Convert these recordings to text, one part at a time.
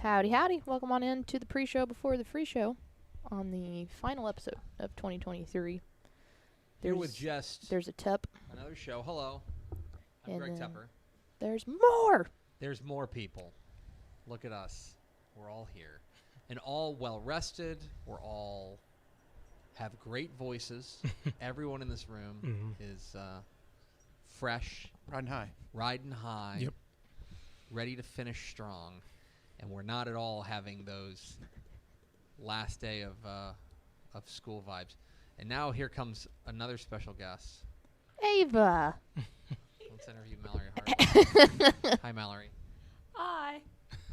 Howdy, howdy. Welcome on in to the pre-show before the free show on the final episode of 2023. Here with just there's a Tep. Another show. Hello. I'm And Greg Tepper. There's more. There's more people. Look at us. We're all here. And all well-rested. We're all have great voices. Everyone in this room is fresh. Riding high. Yep. Ready to finish strong. And we're not at all having those last day of school vibes. And now here comes another special guest. Ava. Let's interview Mallory Hart. Hi, Mallory. Hi.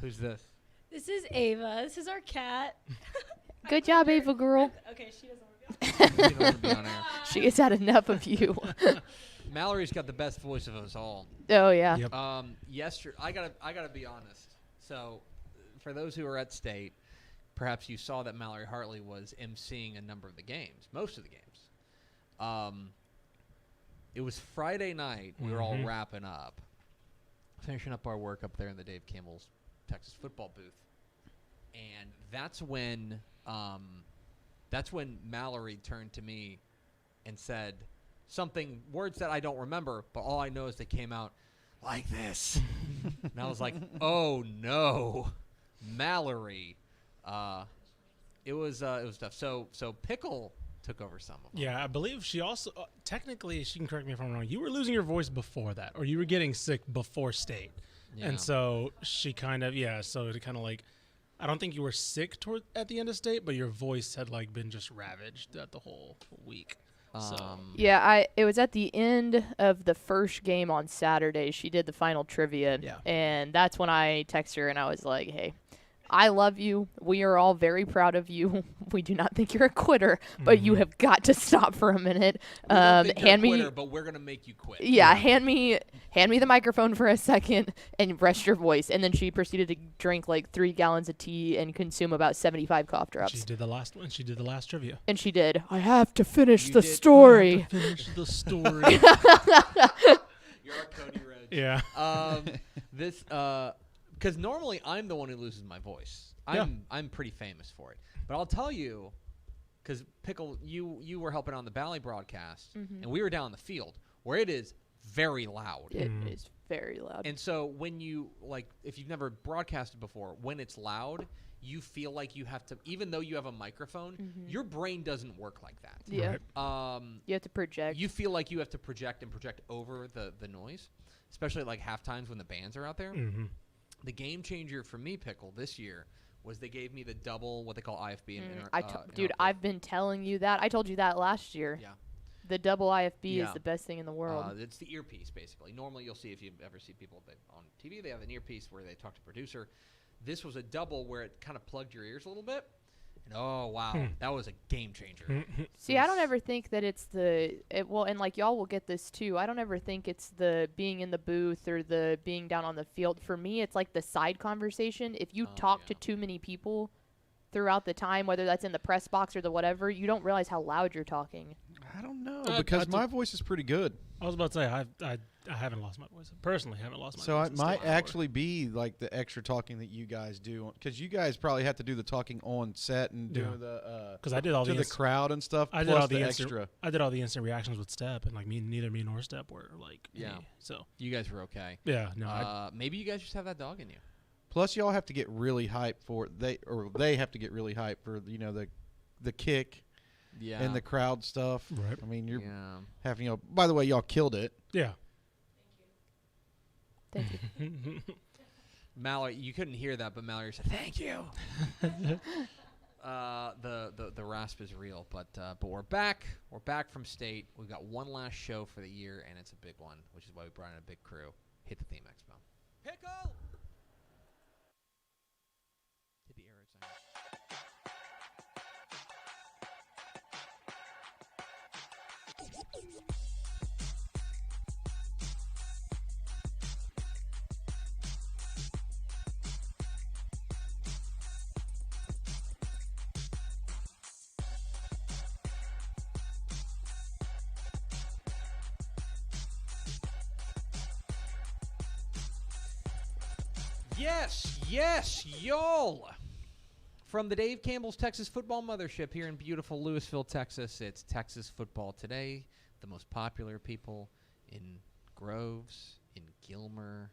Who's this? This is Ava. This is our cat. Good job, Ava girl. Okay, she doesn't want to be on. You don't want to be on air. She has had enough of you. Mallory's got the best voice of us all. Oh, yeah. Yep. Yesterday, I gotta be honest. So, for those who are at state, perhaps you saw that Mallory Hartley was emceeing a number of the games, most of the games. It was Friday night. We were all wrapping up, finishing up our work up there in the Dave Campbell's Texas football booth, and that's when Mallory turned to me and said words that I don't remember, but all I know is they came out like this. And I was like, oh no, Mallory. It was tough. So Pickle took over some of them. Yeah, I believe she also, technically, she can correct me if I'm wrong, you were losing your voice before that, or you were getting sick before state. Yeah. And so she kind of, so it kind of like, I don't think you were sick at the end of state, but your voice had like been just ravaged throughout the whole week. Yeah, it was at the end of the first game on Saturday. She did the final trivia, and that's when I texted her and I was like, "Hey, I love you. We are all very proud of you. We do not think you're a quitter, but you have got to stop for a minute. We don't think you're Hand a me, quitter, but we're gonna make you quit." yeah, hand me the microphone for a second and rest your voice. And then she proceeded to drink like 3 gallons of tea and consume about 75 cough drops. She did the last one. She did the last trivia. And she did. I have to finish You the did. story. Finish the story. You're our Cody Rhodes. Yeah. Because normally I'm the one who loses my voice. I'm pretty famous for it. But I'll tell you, because Pickle, you were helping on the Bally broadcast, and we were down in the field where it is very loud. It is very loud. And so when you, if you've never broadcasted before, when it's loud, you feel like you have to, even though you have a microphone, your brain doesn't work like that. Yeah. Right. You have to project. You feel like you have to project over the noise, especially at like half times when the bands are out there. The game changer for me, Pickle, this year was they gave me the double, what they call IFB. Dude, I've been telling you that. I told you that last year. Yeah. The double IFB is the best thing in the world. It's the earpiece, basically. Normally, you'll see, if you ever see people on TV, they have an earpiece where they talk to producer. This was a double where it kind of plugged your ears a little bit. And oh, wow, that was a game changer. See, I don't ever think that it's and like y'all will get this too. I don't ever think it's the being in the booth or the being down on the field. For me, it's like the side conversation. If you talk to too many people throughout the time, whether that's in the press box or the whatever, you don't realize how loud you're talking. I don't know, because my voice is pretty good. I was about to say, I haven't lost my voice. Personally, haven't lost my voice. So it might actually be like the extra talking that you guys do, because you guys probably have to do the talking on set and do because I did all the crowd and stuff. I did plus all the extra. I did all the instant reactions with Step, and like neither me nor Step were like so You guys were okay. Yeah, no. Maybe you guys just have that dog in you. Plus, y'all have to get really hyped for they have to get really hyped for the kick. Yeah. And the crowd stuff. Right. I mean, you're having by the way, y'all killed it. Yeah. Thank you. Mallory, you couldn't hear that, but Mallory said, "Thank you." The rasp is real, but we're back. We're back from state. We've got one last show for the year, and it's a big one, which is why we brought in a big crew. Hit the theme, Expo. Pickle. Hit the Eric sign. Yes, y'all. From the Dave Campbell's Texas Football Mothership here in beautiful Lewisville, Texas, it's Texas Football Today. The most popular people in Groves, in Gilmer,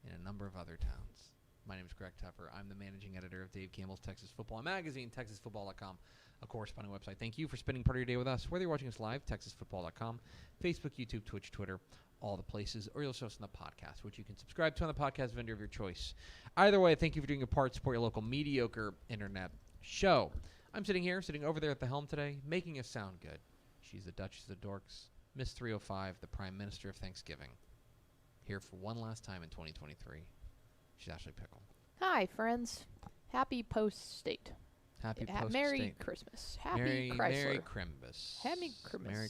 and a number of other towns. My name is Greg Tupper. I'm the managing editor of Dave Campbell's Texas Football Magazine, TexasFootball.com, a corresponding website. Thank you for spending part of your day with us, whether you're watching us live, TexasFootball.com, Facebook, YouTube, Twitch, Twitter, all the places, or you'll listen to us on the podcast, which you can subscribe to on the podcast vendor of your choice. Either way, thank you for doing your part. Support your local mediocre internet show. I'm sitting over there at the helm today, making us sound good. She's the Duchess of Dorks, Miss 305, the Prime Minister of Thanksgiving. Here for one last time in 2023. She's Ashley Pickle. Hi, friends. Happy post-state. Happy post-state. Merry Christmas. Happy Chrysler. Merry Crimbus. Happy Christmas. Merry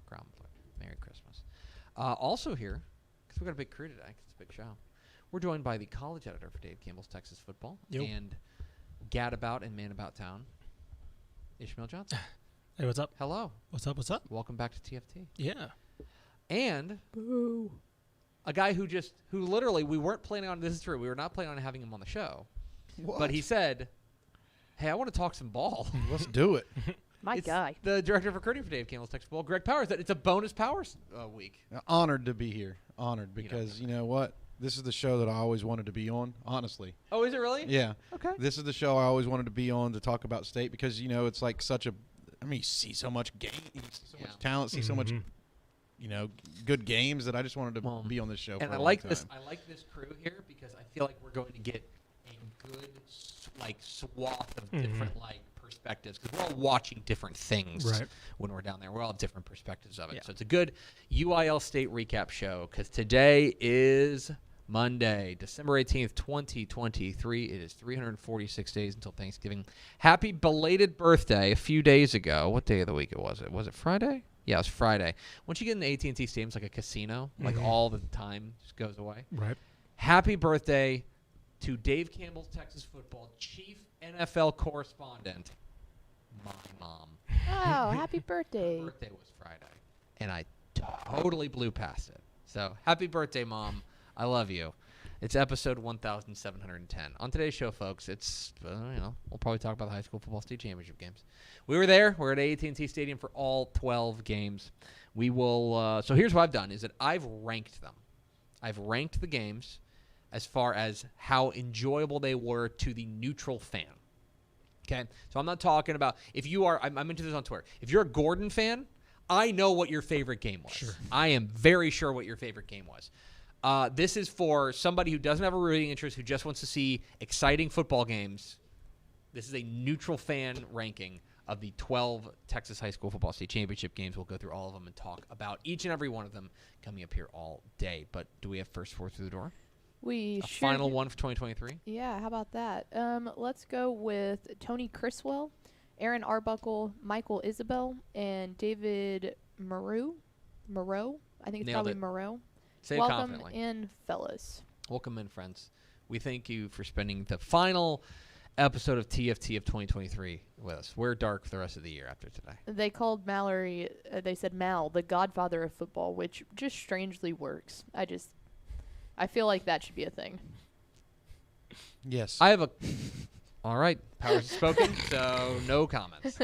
Cromford. Merry Christmas. Also here, because we've got a big crew today, 'cause it's a big show, we're joined by the college editor for Dave Campbell's Texas Football and gadabout and man about town, Ishmael Johnson. Hey, what's up? Hello. What's up? Welcome back to TFT. Yeah. And a guy who literally, we weren't planning on, this is true, we were not planning on having him on the show. What? But he said, hey, I want to talk some ball. Let's do it. My It's guy. the director of recruiting for Dave Campbell's Texas Football, Greg Powers. It's a bonus Powers week. Honored to be here. Honored because you know what? This is the show that I always wanted to be on, honestly. Oh, is it really? Yeah. Okay. This is the show I always wanted to be on to talk about state because, you know, it's like such a – I mean, you see so much game, you see so much talent, see so much, you know, good games that I just wanted to be on this show for And a I long like time. this. I like this crew here because I feel like we're going to get a good swath of different perspectives because we're all watching different things when we're down there. We're all different perspectives of it. Yeah. So it's a good UIL State recap show because today is Monday, December 18th, 2023. It is 346 days until Thanksgiving. Happy belated birthday a few days ago. What day of the week was it? Was it Friday? Yeah, it was Friday. Once you get in the AT&T Stadium, it's like a casino. Like all the time just goes away. Right. Happy birthday to Dave Campbell's Texas Football chief NFL correspondent, my mom. Oh, happy birthday. Her birthday was Friday, and I totally blew past it. So happy birthday, Mom. I love you. It's episode 1710. On today's show, folks, it's, we'll probably talk about the high school football state championship games. We were there. We're at AT&T Stadium for all 12 games. We will, so here's what I've done is that I've ranked them. I've ranked the games as far as how enjoyable they were to the neutral fan. Okay? So I'm not talking about, if you are, I'm into this on Twitter. If you're a Gordon fan, I know what your favorite game was. Sure. I am very sure what your favorite game was. This is for somebody who doesn't have a rooting interest, who just wants to see exciting football games. This is a neutral fan ranking of the 12 Texas high school football state championship games. We'll go through all of them and talk about each and every one of them coming up here all day. But do we have first four through the door? We A sure final do. one for 2023? Yeah, how about that? Let's go with Tony Criswell, Aaron Arbuckle, Michael Isabel, and David Moreau. I think it's Nailed probably it. Moreau. Say it Welcome confidently. in, fellas. Welcome in, friends. We thank you for spending the final episode of TFT of 2023 with us. We're dark for the rest of the year after today. They called Mallory, they said Mal, the godfather of football, which just strangely works. I feel like that should be a thing. Yes. I have a... All right. Powers has spoken, so no comments.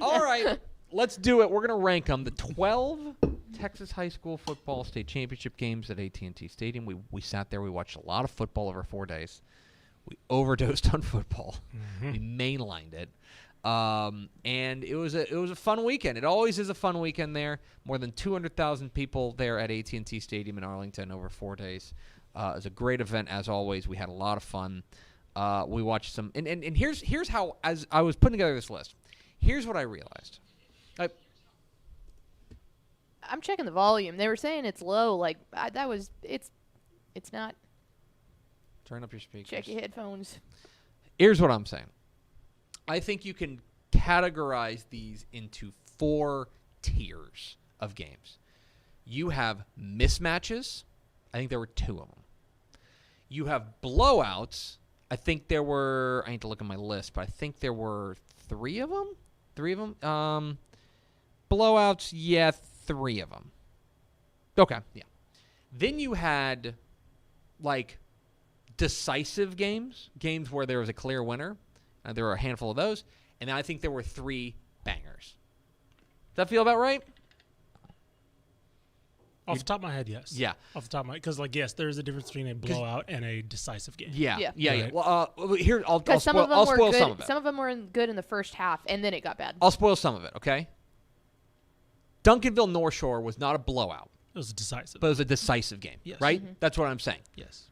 All right. Let's do it. We're going to rank them. The 12 Texas high school football state championship games at AT&T Stadium. We sat there. We watched a lot of football over 4 days. We overdosed on football. We mainlined it. And it was a fun weekend. It always is a fun weekend there. More than 200,000 people there at AT&T Stadium in Arlington over 4 days. It was a great event as always. We had a lot of fun. We watched some and here's how, as I was putting together this list, here's what I realized. I'm checking the volume. They were saying it's low. Like it's not. Turn up your speakers. Check your headphones. Here's what I'm saying. I think you can categorize these into 4 tiers of games. You have mismatches. I think there were 2 of them. You have blowouts. I think there were, I need to look at my list, but I think there were 3 of them. 3 of them. Blowouts, yeah, 3 of them. Okay, yeah. Then you had, like, decisive games where there was a clear winner. There were a handful of those. And then I think there were 3 bangers. Does that feel about right? Off the top of my head, yes. Yeah. Off the top of my head. Because, yes, there's a difference between a blowout and a decisive game. Yeah. Right. Well, here, I'll Some of them were spoil good. some of it. Some of them were good in the first half, and then it got bad. I'll spoil some of it, okay? Duncanville North Shore was not a blowout, It was decisive. but it was a decisive game, Yes. right? Mm-hmm. That's what I'm saying. yes.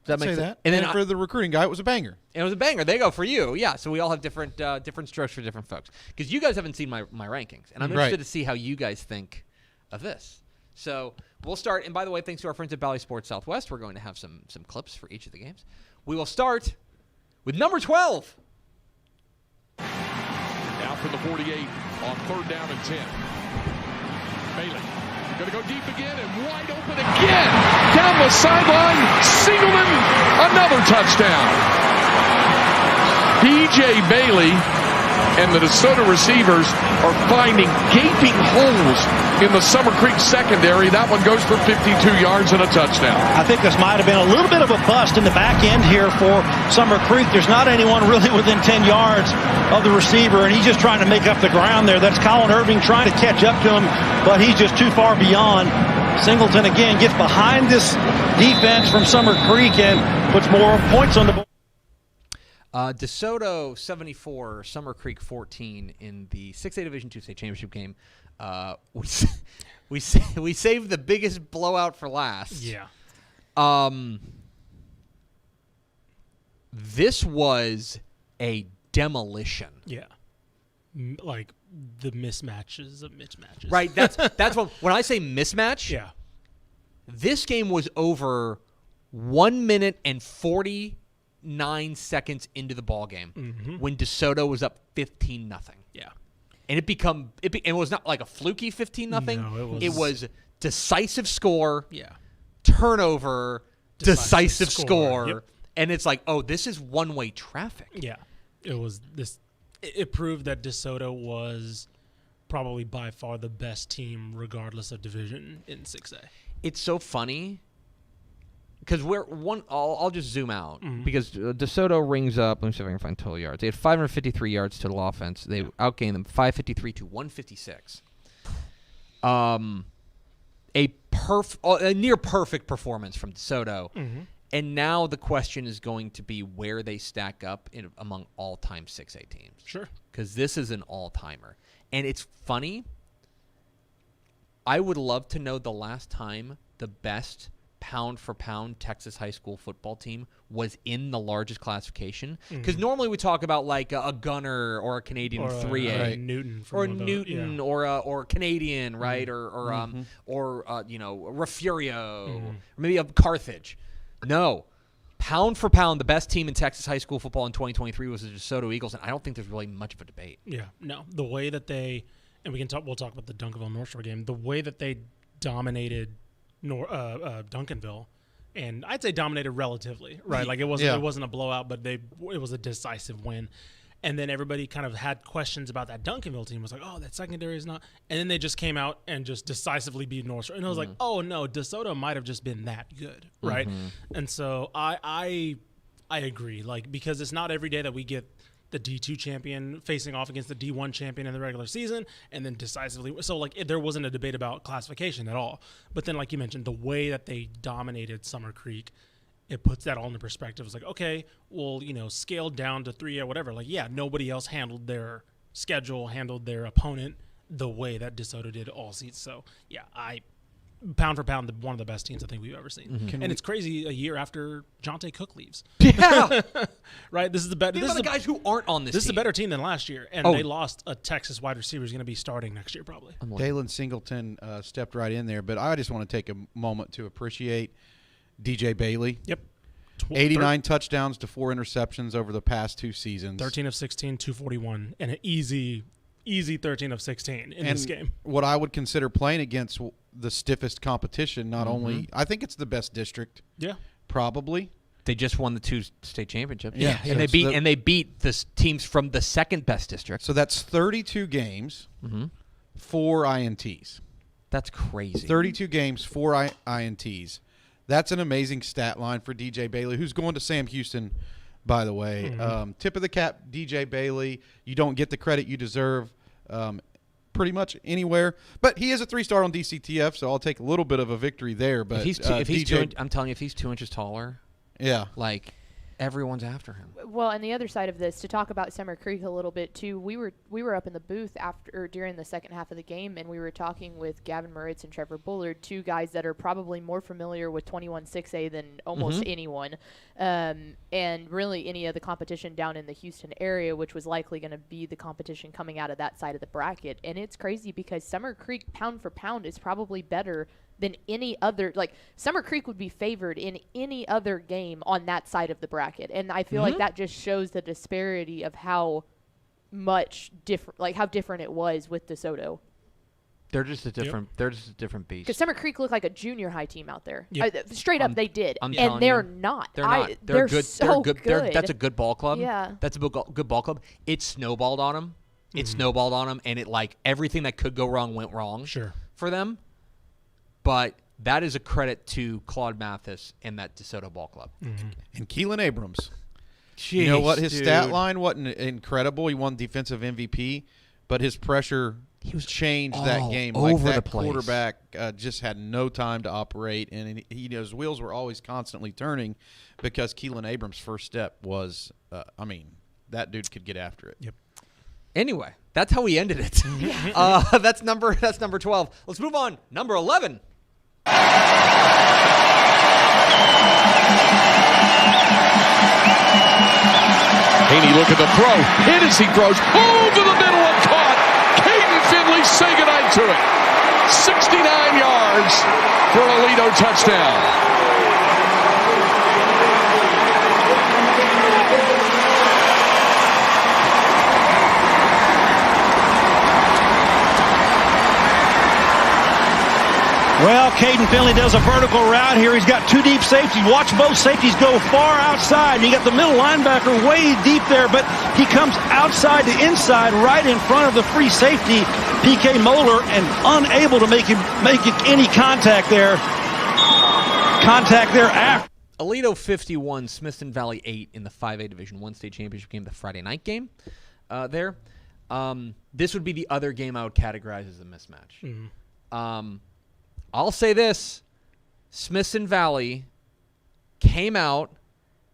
Does that Say make sense? that. And then for the recruiting guy, it was a banger. it was a banger. There you go for you. Yeah, so we all have different strokes for different folks. Because you guys haven't seen my rankings, and I'm Right. interested to see how you guys think of this. So we'll start. And by the way, thanks to our friends at Valley Sports Southwest, we're going to have some clips for each of the games. We will start with number 12. Now for the 48 on 3rd down and 10. Bailey going to go deep again and wide open again. Down the sideline, Siegelman, another touchdown. DJ Bailey and the DeSoto receivers are finding gaping holes in the Summer Creek secondary. That one goes for 52 yards and a touchdown. I think this might have been a little bit of a bust in the back end here for Summer Creek. There's not anyone really within 10 yards of the receiver, and he's just trying to make up the ground there. That's Colin Irving trying to catch up to him, but he's just too far beyond. Singleton again gets behind this defense from Summer Creek and puts more points on the board. DeSoto 74, Summer Creek 14 in the 6A Division II state championship game. We saved the biggest blowout for last. Yeah. This was a demolition. Yeah. Like the mismatches of mismatches. Right. That's when I say mismatch. Yeah. This game was over 1 minute and 49 seconds into the ball game when DeSoto was up 15-0. Yeah. And it was not like a fluky 15-0. No, it was decisive score, Yeah. turnover, decisive score. Yep. And it's like, oh, this is one-way traffic. Yeah. It was this. It proved that DeSoto was probably by far the best team, regardless of division, in 6A. It's so funny because I'll just zoom out because DeSoto rings up. Let me see if I can find total yards. They had 553 yards total offense. They outgained them 553 to 156. A near perfect performance from DeSoto. And now the question is going to be where they stack up among all-time 6A teams. Sure. Because this is an all-timer. And it's funny. I would love to know the last time the best pound-for-pound Texas high school football team was in the largest classification. Because normally we talk about like a Gunner or a Canadian Or 3A. a Newton. from Or one of the- Newton, yeah. or Canadian, right? Or Refugio, or maybe a Carthage. No, pound for pound, the best team in Texas high school football in 2023 was the DeSoto Eagles, and I don't think there's really much of a debate. Yeah, no. The way that they, and we'll talk about the Duncanville North Shore game. The way that they dominated Duncanville, and I'd say dominated relatively, right? Like it wasn't a blowout, but it was a decisive win. And then everybody kind of had questions about that Duncanville team. It was like, oh, that secondary is not. And then they just came out and just decisively beat North Shore. And I was like, oh no, DeSoto might have just been that good, right? And so I agree, like because it's not every day that we get the D2 champion facing off against the D1 champion in the regular season, and then decisively. So like there wasn't a debate about classification at all. But then, like you mentioned, the way that they dominated Summer Creek. It puts that all into perspective. It's like, okay, well, scaled down to 3 or whatever. Like, yeah, nobody else handled their schedule, handled their opponent the way that DeSoto did all seasons. So, yeah, pound for pound, one of the best teams I think we've ever seen. And it's crazy a year after Jonte Cook leaves. Yeah, Right? This is the better. think about the guys who aren't on this. This is a team. better team than last year, and they lost a Texas wide receiver who's going to be starting next year probably. Dalen Singleton stepped right in there, but I just want to take a moment to appreciate DJ Bailey. Yep. 89 touchdowns to 4 interceptions over the past 2 seasons. 13 of 16, 241, and an easy 13 of 16 in this game. What I would consider playing against the stiffest competition, not only – I think it's the best district. Yeah. Probably. They just won the 2 state championships. Yeah. and they beat the teams from the second best district. So that's 32 games, 4 INTs. That's crazy. 32 games, 4 INTs. That's an amazing stat line for DJ Bailey, who's going to Sam Houston, by the way. Tip of the cap, DJ Bailey. You don't get the credit you deserve pretty much anywhere. But he is a 3-star on DCTF, so I'll take a little bit of a victory there. But I'm telling you, if he's 2 inches taller, yeah, like everyone's after him. Well, and the other side of this, to talk about Summer Creek a little bit too, we were up in the booth during the second half of the game, and we were talking with Gavin Moritz and Trevor Bullard, two guys that are probably more familiar with 21-6A than almost anyone, and really any of the competition down in the Houston area, which was likely going to be the competition coming out of that side of the bracket. And it's crazy because Summer Creek, pound for pound, is probably better than any other. Like, Summer Creek would be favored in any other game on that side of the bracket, and I feel like that just shows the disparity of how much different, like how different it was with DeSoto. They're just a different. They're just a different beast. Because Summer Creek looked like a junior high team out there. Yep. Straight up, they did, I'm and telling they're you, not. They're not. They're good. So they're good. That's a good ball club. Yeah. That's a good ball club. It snowballed on them. And it, like, everything that could go wrong went wrong. Sure. For them, but that is a credit to Claude Mathis and that DeSoto ball club. And Keelan Abrams. Jeez, you know what? His dude. stat line wasn't incredible. He won defensive MVP, but his pressure changed that game. over like that the place. quarterback just had no time to operate, and his wheels were always constantly turning because Keelan Abrams' first step was, that dude could get after it. Yep. Anyway, that's how we ended it. That's number 12. Let's move on. Number 11. Haney look at the throw. Hit as he throws. Over the middle and caught. Caden Finley say goodnight to it. 69 yards for a Aledo touchdown. Well, Caden Finley does a vertical route here. He's got two deep safeties. Watch both safeties go far outside. And you got the middle linebacker way deep there, but he comes outside to inside right in front of the free safety, PK Moeller, and unable to make any contact there. Contact there after. Aledo 51, Smithson Valley 8 in the 5A Division I state championship game, the Friday night game there. This would be the other game I would categorize as a mismatch. I'll say this. Smithson Valley came out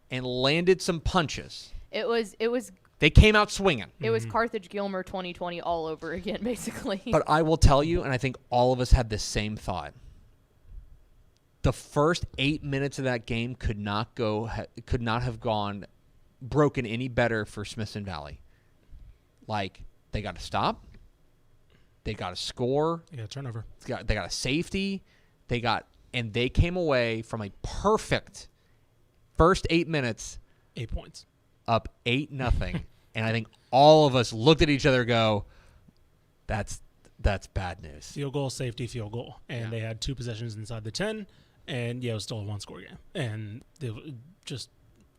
and landed some punches. It was They came out swinging. It was Carthage Gilmer 2020 all over again, basically. But I will tell you, and I think all of us had the same thought. The first 8 minutes of that game could not have gone broken any better for Smithson Valley. Like, they got to stop. They got a score. Yeah, turnover. They got a safety. And they came away from a perfect first 8 minutes. 8 points. Up 8-0. And I think all of us looked at each other and go, that's bad news. Field goal, safety, field goal. And they had 2 possessions inside the 10. And, it was still a 1-score game. And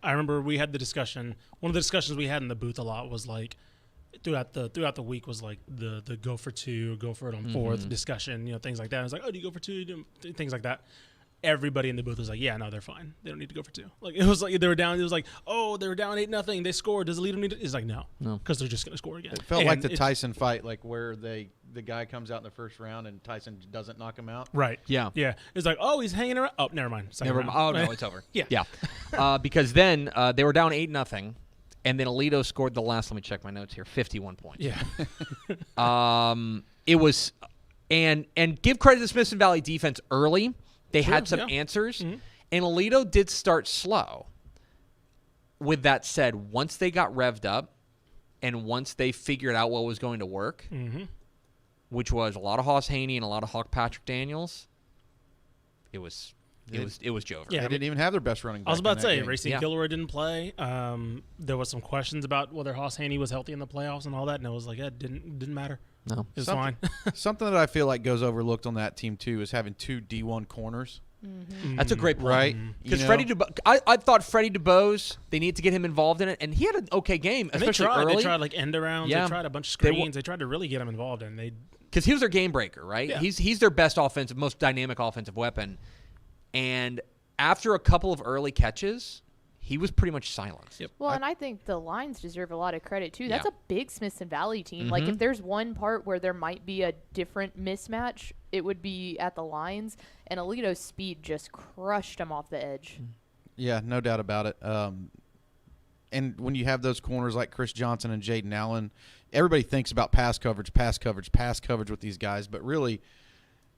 I remember we had the discussion. One of the discussions we had in the booth a lot was like, throughout the week was like the go for 2, go for it on 4th discussion, things like that. I was like, oh, do you go for 2? Things like that. Everybody in the booth was like, yeah, no, they're fine. They don't need to go for 2. Like, it was like they were down. It was like, oh, they were down 8-0. They scored. Does the leader need to? It's like, no, because they're just going to score again. It felt like the Tyson fight, like where the guy comes out in the first round and Tyson doesn't knock him out. Right. Yeah. Yeah. It's like, oh, he's hanging around. Oh, never mind. Never mind. Oh, no, it's over. Yeah. Yeah. Because then they were down 8-0. And then Aledo scored the last, let me check my notes here, 51 points. Yeah. It was, and give credit to Smithson Valley defense early. They had some answers. And Aledo did start slow. With that said, once they got revved up and once they figured out what was going to work, which was a lot of Hoss Haney and a lot of Hawk Patrick Daniels, it was Jover. Yeah, they didn't even have their best running back. I was about to say, game. Racine Gilroy didn't play. There was some questions about whether Hoss Haney was healthy in the playoffs and all that, and it was like, it didn't matter. No. It's fine. Something that I feel like goes overlooked on that team, too, is having 2 D1 corners. That's a great point. Right? Because Freddie DuBose, I thought Freddie DuBose, they need to get him involved in it, and he had an okay game, and especially early. They tried like end arounds. Yeah. They tried a bunch of screens. They tried to really get him involved, and they because he was their game breaker, right? Yeah. He's their best offensive, most dynamic offensive weapon, and after a couple of early catches, he was pretty much silenced. Yep. Well, and I think the Lions deserve a lot of credit, too. That's Yeah. a big Smithson Valley team. Like, if there's one part where there might be a different mismatch, it would be at the Lions. And Alito's speed just crushed him off the edge. Yeah, no doubt about it. And when you have those corners like Chris Johnson and Jaden Allen, everybody thinks about pass coverage with these guys, but really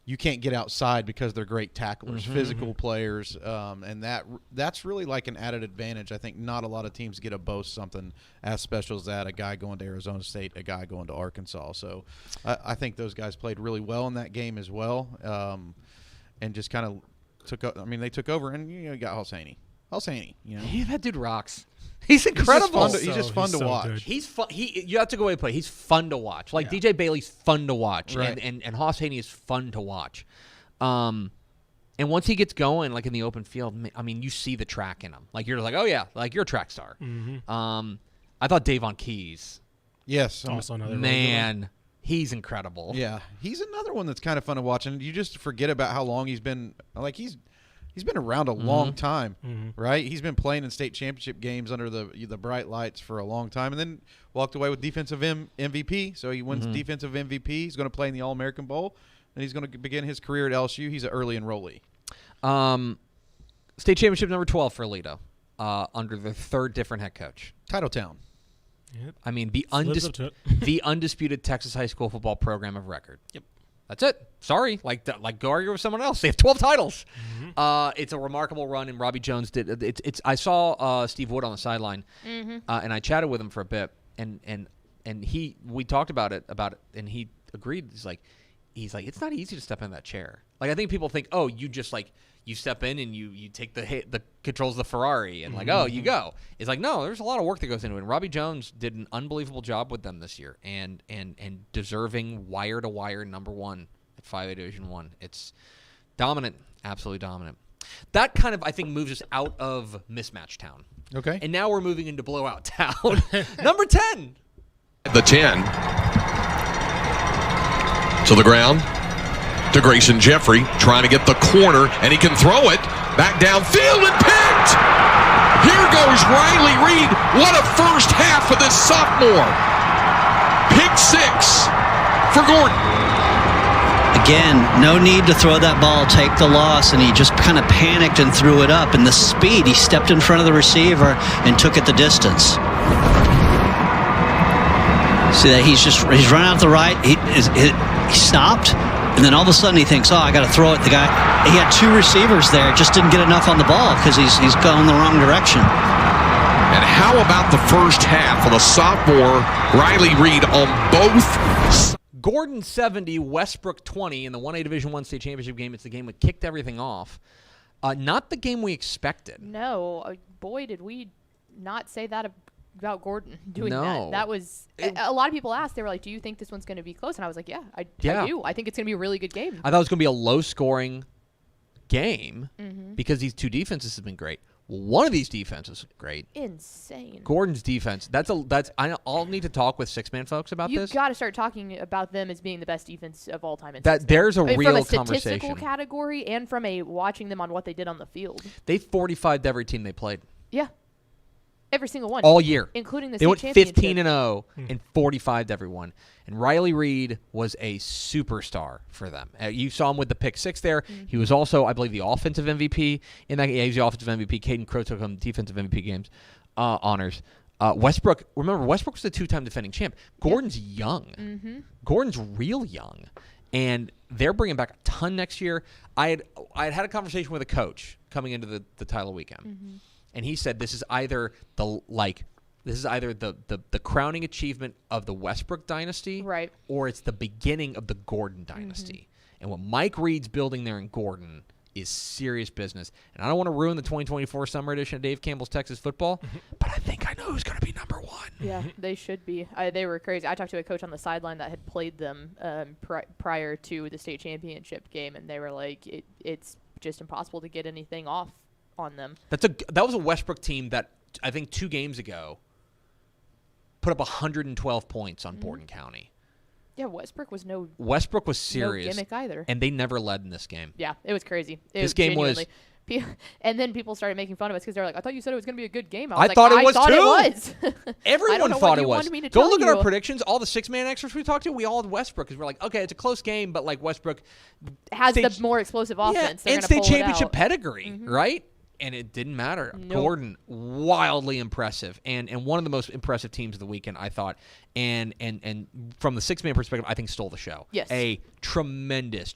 you can't get outside because they're great tacklers, physical players, and that's really like an added advantage. I think not a lot of teams get to boast something as special as that, a guy going to Arizona State, a guy going to Arkansas. So I think those guys played really well in that game as well, and just kind of they took over, and you got Hosseini. Yeah, that dude rocks. He's incredible. He's just fun to watch. Good. He's fun. You have to go away and play. He's fun to watch. Like DJ Bailey's fun to watch, Right. and Hoss Haney is fun to watch. And once he gets going, like in the open field, I mean, you see the track in him. Like you're like, oh yeah, like you're a track star. I thought Davon Keys, Yes. Also another man, he's incredible. Yeah, he's another one that's kind of fun to watch, and you just forget about how long he's been. Like he's been around a long time, right? He's been playing in state championship games under the bright lights for a long time, and then walked away with defensive MVP. So he wins defensive MVP. He's going to play in the All-American Bowl, and he's going to begin his career at LSU. He's an early enrollee. State championship number 12 for Alito, under the third different head coach. Titletown. Yep. I mean, the Lives up to it. the undisputed Texas high school football program of record. Yep. That's it. Sorry, go argue with someone else. They have 12 titles. It's a remarkable run, and Robbie Jones did. I saw Steve Wood on the sideline, and I chatted with him for a bit, and we talked about it, and he agreed. He's like, it's not easy to step in that chair. Like I think people think, oh, you just like you step in and you take the controls of the Ferrari and like, oh, you go. It's like, no, there's a lot of work that goes into it. And Robbie Jones did an unbelievable job with them this year, and deserving wire to wire number 1 at 5A Division I. It's dominant, absolutely dominant. That kind of I think moves us out of mismatch town. Okay. And now we're moving into blowout town. Number 10. The 10. To the ground. To Grayson Jeffrey, trying to get the corner, and he can throw it back downfield and picked. Here goes Riley Reed. What a first half of this sophomore. Pick 6 for Gordon. Again, no need to throw that ball, take the loss, and he just kind of panicked and threw it up. And the speed, he stepped in front of the receiver and took it the distance. See that he's run out the right. He stopped. And then all of a sudden he thinks, oh, I got to throw it. The guy, he had 2 receivers there, just didn't get enough on the ball because he's going the wrong direction. And how about the first half of the sophomore Riley Reed on both? Gordon 70, Westbrook 20 in the 1A Division I state championship game. It's the game that kicked everything off. Not the game we expected. No. Boy, did we not say that about Gordon doing No. that. That was a lot of people asked. They were like, "Do you think this one's going to be close?" And I was like, "Yeah, I do. I think it's going to be a really good game." I thought it was going to be a low-scoring game because these two defenses have been great. One of these defenses is great. Insane. Gordon's defense. I'll need to talk with six-man folks about You've this. got to start talking about them as being the best defense of all time. In That six-man. there's a from real a statistical conversation. category and from a watching them on what they did on the field. They 45'd every team they played Yeah, every single one, all year. including the They state went championship. 15-0 and 45'd everyone. And Riley Reed was a superstar for them. You saw him with the pick 6 there. He was also, I believe, the offensive MVP in that. Yeah, he was the offensive MVP. Caden Crow took home defensive MVP games honors. Westbrook was the 2-time defending champ. Gordon's young. Gordon's real young, and they're bringing back a ton next year. I had a conversation with a coach coming into the title weekend, and he said this is either the crowning achievement of the Westbrook dynasty, Right. or it's the beginning of the Gordon dynasty. And what Mike Reed's building there in Gordon is serious business. And I don't want to ruin the 2024 summer edition of Dave Campbell's Texas Football, but I think I know who's going to be number 1. Yeah, they should be. They were crazy. I talked to a coach on the sideline that had played them prior to the state championship game, and they were like, it's just impossible to get anything off on them. That was a Westbrook team that I think 2 games ago put up 112 points on Borden County. Yeah, Westbrook was serious. no gimmick either. And they never led in this game. Yeah, it was crazy. This game was And then people started making fun of us because they're like, I thought you said it was going to be a good game. I was I like, thought it I was thought too. it was. Everyone know thought what it you was. wanted me to Go tell look at our you. predictions. All the 6-man experts we talked to, we all had Westbrook because we're like, okay, it's a close game, but like Westbrook Has state- the more explosive offense. They're and gonna state pull it championship out. pedigree, right? And it didn't matter. Nope. Gordon, wildly impressive, and one of the most impressive teams of the weekend, I thought. And from the 6-man perspective, I think stole the show. Yes. A tremendous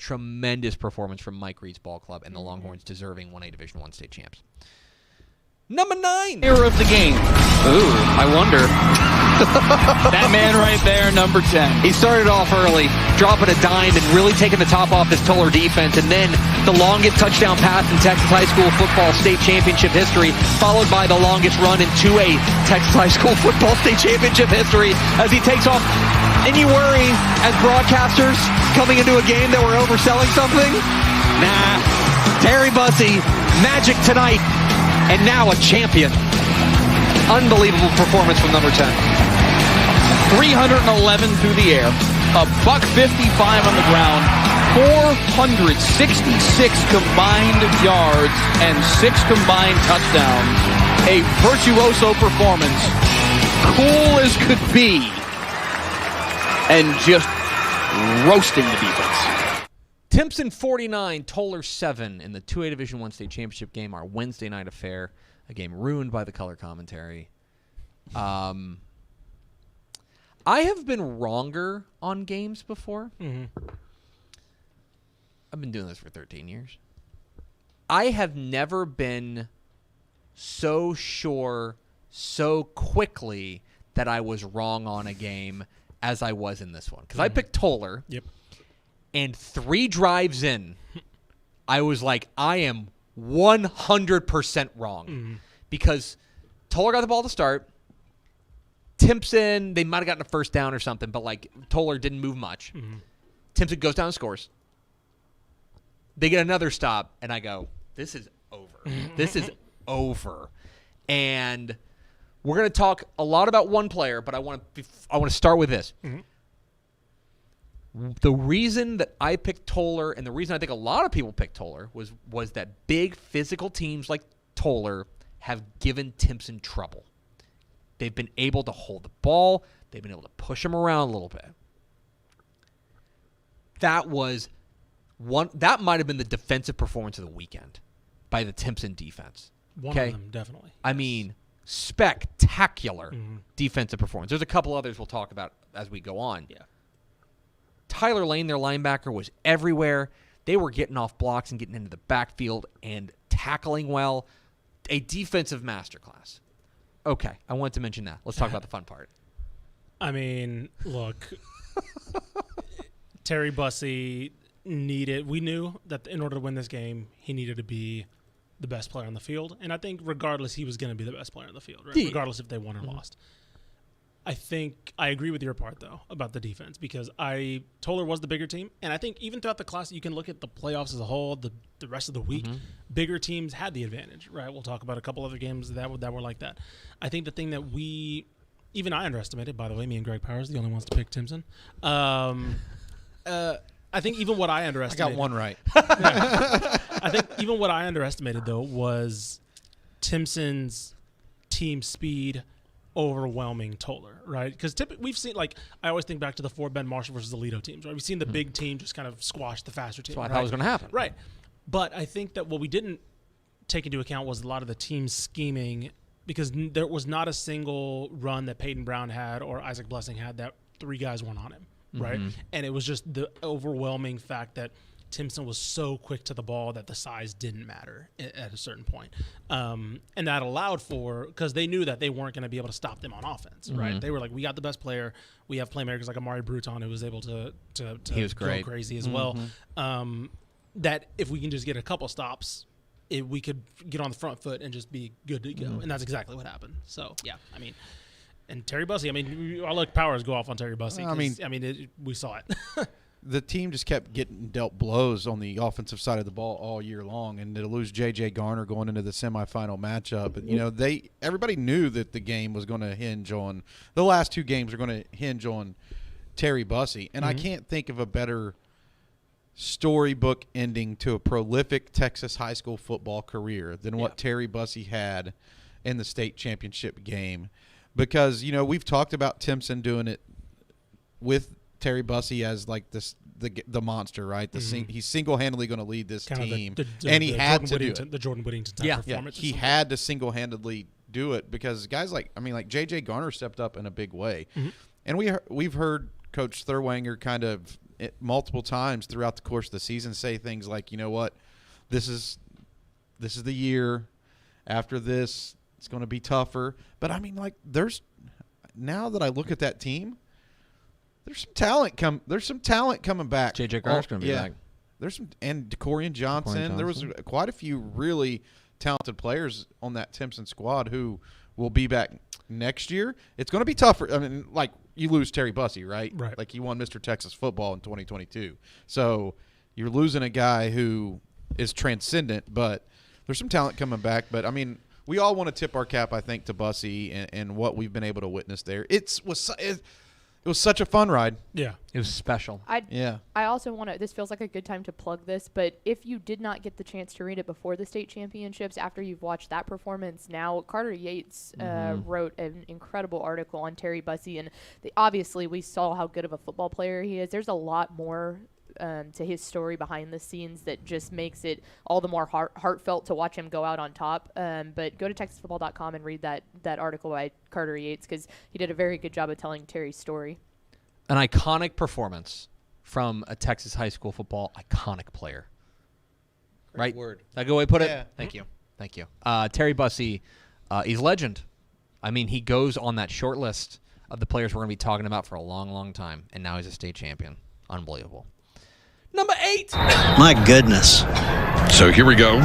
performance from Mike Reed's ball club, and the Longhorns deserving 1A Division I state champs. Number 9. Hero of the game. Ooh, I wonder. That man right there, number 10. He started off early, dropping a dime and really taking the top off his Toller defense, and then the longest touchdown pass in Texas high school football state championship history, followed by the longest run in 2A Texas high school football state championship history as he takes off. Any worry as broadcasters coming into a game that we're overselling something? Nah. Terry Bussey, magic tonight, and now a champion. Unbelievable performance from number 10. 311 through the air, a $155 on the ground, 466 combined yards, and 6 combined touchdowns. A virtuoso performance, cool as could be, and just roasting the defense. Timpson 49, Toller 7 in the 2A Division I state championship game, our Wednesday night affair, a game ruined by the color commentary. I have been wronger on games before. I've been doing this for 13 years. I have never been so sure so quickly that I was wrong on a game as I was in this one. Because I picked Toller. Yep. And 3 drives in, I was like, I am 100% wrong. Because Toller got the ball to start. Timpson, they might have gotten a first down or something, but like Toller didn't move much. Timpson goes down and scores. They get another stop, and I go, this is over. This is over. And we're going to talk a lot about one player, but I want to start with this. The reason that I picked Toller, and the reason I think a lot of people picked Toller, was that big physical teams like Toller have given Timpson trouble. They've been able to hold the ball. They've been able to push him around a little bit. That might have been the defensive performance of the weekend by the Timpson defense. One of them, definitely. I mean, spectacular defensive performance. There's a couple others we'll talk about as we go on. Yeah. Tyler Lane, their linebacker, was everywhere. They were getting off blocks and getting into the backfield and tackling well. A defensive masterclass. Okay, I wanted to mention that. Let's talk about the fun part. I mean, look, Terry Bussey we knew that in order to win this game, he needed to be the best player on the field. And I think regardless, he was going to be the best player on the field, right? Regardless if they won or lost. I think I agree with your part, though, about the defense because Toller was the bigger team. And I think even throughout the class, you can look at the playoffs as a whole, the rest of the week, bigger teams had the advantage, right? We'll talk about a couple other games that were like that. I think the thing that even I underestimated, by the way, me and Greg Powers, the only ones to pick Timpson. I think even what I underestimated. I got one right. I think even what I underestimated, though, was Timpson's team speed overwhelming Toller, right? Because we've seen, like, I always think back to the 4 Ben Marshall versus Alito teams, right? We've seen the big team just kind of squash the faster team. That's what I thought was going to happen. Right. But I think that what we didn't take into account was a lot of the team scheming because there was not a single run that Peyton Brown had or Isaac Blessing had that 3 guys weren't on him, right? And it was just the overwhelming fact that Timpson was so quick to the ball that the size didn't matter at a certain point. And that allowed because they knew that they weren't going to be able to stop them on offense, right? They were like, we got the best player. We have playmakers like Amari Bruton who was able to he was go crazy as well. That if we can just get a couple stops, we could get on the front foot and just be good to go. And that's exactly what happened. So, yeah, I mean, and Terry Bussey, I mean, I let Powers go off on Terry Bussey. We saw it. The team just kept getting dealt blows on the offensive side of the ball all year long, and to lose J.J. Garner going into the semifinal matchup, and everybody knew that the game was going to hinge on the last 2 games are going to hinge on Terry Bussey, and I can't think of a better storybook ending to a prolific Texas high school football career than what Terry Bussey had in the state championship game. Because, we've talked about Timpson doing it with Terry Bussey as like the monster, right? He's single-handedly going to lead this team, and he had to do it. The Jordan Whittington type performance. He had to single-handedly do it because guys like J.J. Garner stepped up in a big way, and we've heard Coach Thurwanger kind of multiple times throughout the course of the season say things like, this is the year. After this, it's going to be tougher. But now that I look at that team, there's some talent coming back. J.J. Garner's going to be back. And DeCorian Johnson. There was quite a few really talented players on that Timpson squad who will be back next year. It's going to be tougher. I mean, you lose Terry Bussey, right? Right. Like, you won Mr. Texas football in 2022. So you're losing a guy who is transcendent, but there's some talent coming back. But, we all want to tip our cap, I think, to Bussey and what we've been able to witness there. It was such a fun ride. Yeah. It was special. I also want to – this feels like a good time to plug this, but if you did not get the chance to read it before the state championships, after you've watched that performance now, Carter Yates wrote an incredible article on Terry Bussey, and obviously we saw how good of a football player he is. There's a lot more to his story behind the scenes that just makes it all the more heartfelt to watch him go out on top. But go to TexasFootball.com and read that article by Carter Yates because he did a very good job of telling Terry's story. An iconic performance from a Texas high school football iconic player. Right? Word. That a good way to put Yeah. it? Thank you. Terry Bussey, he's legend. He goes on that short list of the players we're going to be talking about for a long, long time, and now he's a state champion. Unbelievable. Number 8. My goodness. So here we go.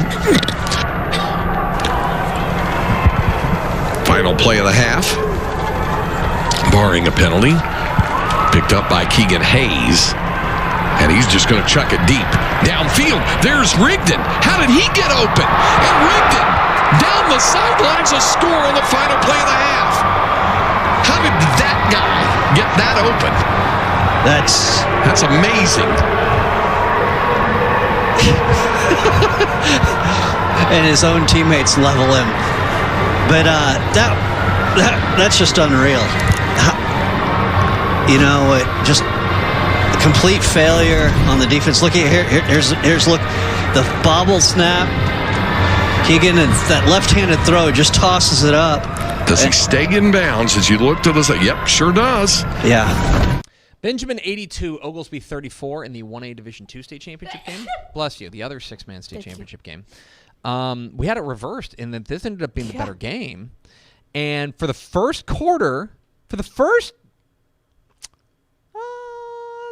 Final play of the half. Barring a penalty. Picked up by Keegan Hayes. And he's just going to chuck it deep. Downfield. There's Rigdon. How did he get open? And Rigdon down the sidelines, a score on the final play of the half. How did that guy get that open? That's amazing. And his own teammates level him. But that's just unreal. Just a complete failure on the defense. Look at here's look, the bobble snap. Keegan, and that left-handed throw just tosses it up. Does he stay in bounds as you look to the side? Yep, sure does. Yeah. Benjamin 82, Oglesby 34 in the 1A Division II state championship game. Bless you. The other 6-man state championship game. We had it reversed in that this ended up being the better game. And for the first quarter,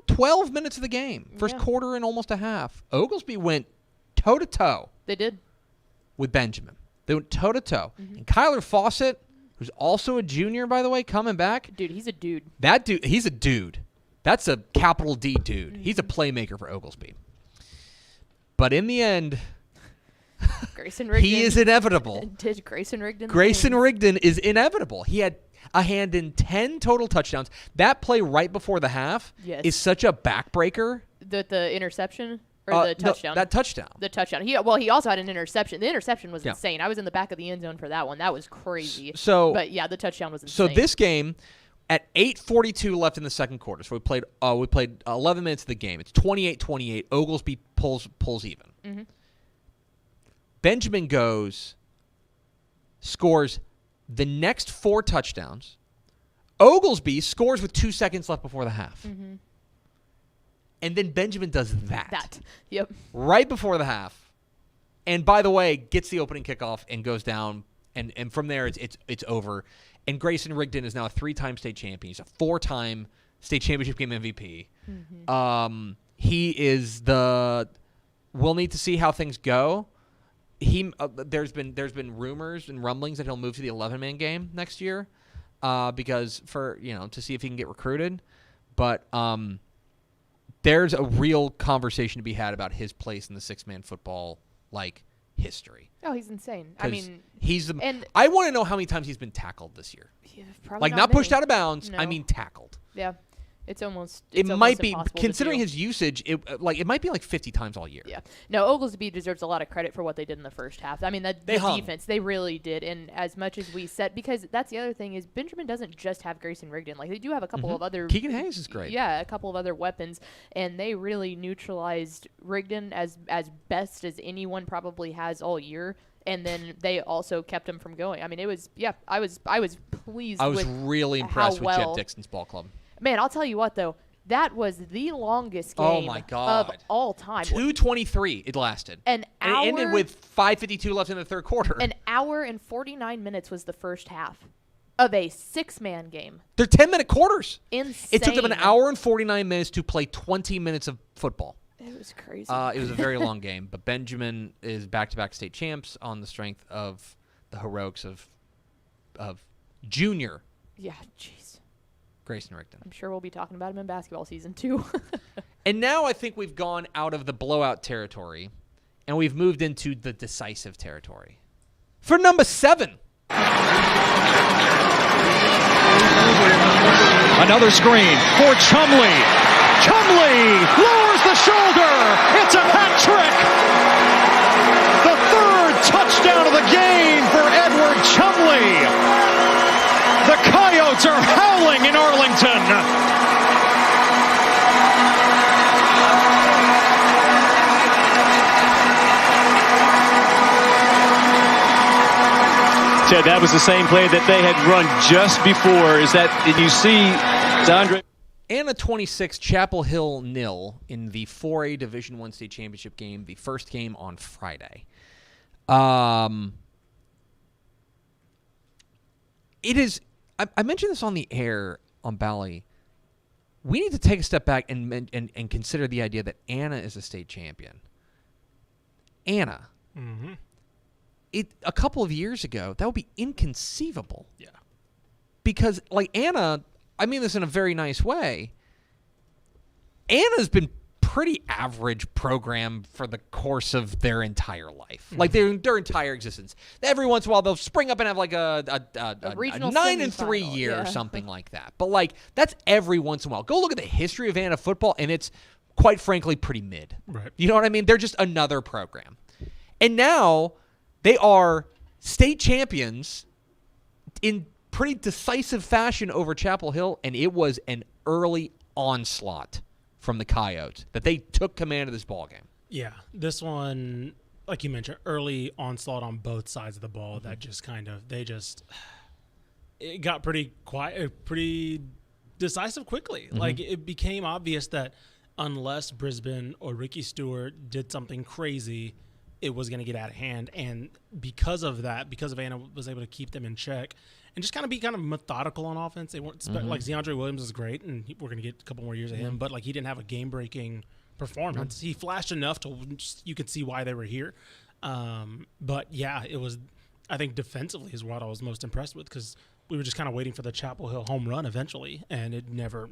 12 minutes of the game, first quarter and almost a half, Oglesby went toe-to-toe. They did. With Benjamin. They went toe-to-toe. And Kyler Fawcett, who's also a junior, by the way, coming back. Dude, he's a dude. He's a dude. That's a capital D dude. He's a playmaker for Oglesby. But in the end, Grayson Rigdon, he is inevitable. Did Grayson Rigdon? Grayson Rigdon is inevitable. He had a hand in 10 total touchdowns. That play right before the half is such a backbreaker. The interception? Or the touchdown? No, that touchdown. The touchdown. He also had an interception. The interception was insane. I was in the back of the end zone for that one. That was crazy. But yeah, the touchdown was insane. So this game, at 8:42 left in the second quarter, so we played 11 minutes of the game. It's 28-28. Oglesby pulls even. Benjamin scores the next 4 touchdowns. Oglesby scores with 2 seconds left before the half. And then Benjamin does that. Yep. Right before the half. And by the way, gets the opening kickoff and goes down. And from there, it's over. And Grayson Rigdon is now a 3-time state champion. He's a 4-time state championship game MVP. He is we'll need to see how things go. There's been rumors and rumblings that he'll move to the 11-man game next year, because to see if he can get recruited. But there's a real conversation to be had about his place in the 6-man football history. Oh, he's insane. I mean, I want to know how many times he's been tackled this year. Probably not pushed many. out of bounds. No. I mean tackled. Yeah. It's almost. It It's might almost be, impossible to considering do. his usage, it might be like 50 times all year. Yeah. No, Oglesby deserves a lot of credit for what they did in the first half. I mean, the hung. defense, they really did. And as much as we said, because that's the other thing is Benjamin doesn't just have Grayson Rigdon. Like, they do have a couple of other. Keegan Hayes is great. Yeah, a couple of other weapons. And they really neutralized Rigdon as best as anyone probably has all year. And then they also kept him from going. I mean, it was, I was pleased I was with really impressed with well, Jeb Dixon's ball club. Man, I'll tell you what, though. That was the longest game Oh my God. of all time. 2:23 it lasted. An And hour. it ended with 5:52 left in the third quarter. An hour and 49 minutes was the first half of a 6-man game. They're 10-minute quarters. Insane. It took them an hour and 49 minutes to play 20 minutes of football. It was crazy. It was a very long game, but Benjamin is back-to-back state champs on the strength of the heroics of junior yeah, jeez. Grayson Rigdon. I'm sure we'll be talking about him in basketball season 2. And now I think we've gone out of the blowout territory, and we've moved into the decisive territory. For number 7. Another screen for Chumley. Chumley lowers the shoulder. It's a hat trick. The third touchdown of the game for Edward Chumley. The Coyotes are howling in Arlington. Ted, that was the same play that they had run just before. Did you see DeAndre? And a 26, Chapel Hill 0 in the 4A Division I state championship game, the first game on Friday. It is. I mentioned this on the air on Bally. We need to take a step back and consider the idea that Anna is a state champion. Anna. Mm-hmm. A couple of years ago, that would be inconceivable. Yeah. Because, like, Anna, I mean this in a very nice way, Anna's been pretty average program for the course of their entire life. Like, their entire existence. Every once in a while, they'll spring up and have, like, a regional 9-3 year or something like that. But, like, that's every once in a while. Go look at the history of Anna football, and it's, quite frankly, pretty mid. Right. You know what I mean? They're just another program. And now they are state champions in pretty decisive fashion over Chapel Hill, and it was an early onslaught from the Coyotes that they took command of this ballgame. Yeah, this one, like you mentioned, early onslaught on both sides of the ball. That just it got pretty quiet, pretty decisive quickly. Like, it became obvious that unless Brisbane or Ricky Stewart did something crazy, it was going to get out of hand. And because of that, because of Anna was able to keep them in check and just be methodical on offense. They weren't like DeAndre Williams is great, and we're going to get a couple more years of him, but like, he didn't have a game-breaking performance. He flashed enough to you could see why they were here. But yeah, it was, I think defensively is what I was most impressed with, because we were just kind of waiting for the Chapel Hill home run eventually, and it never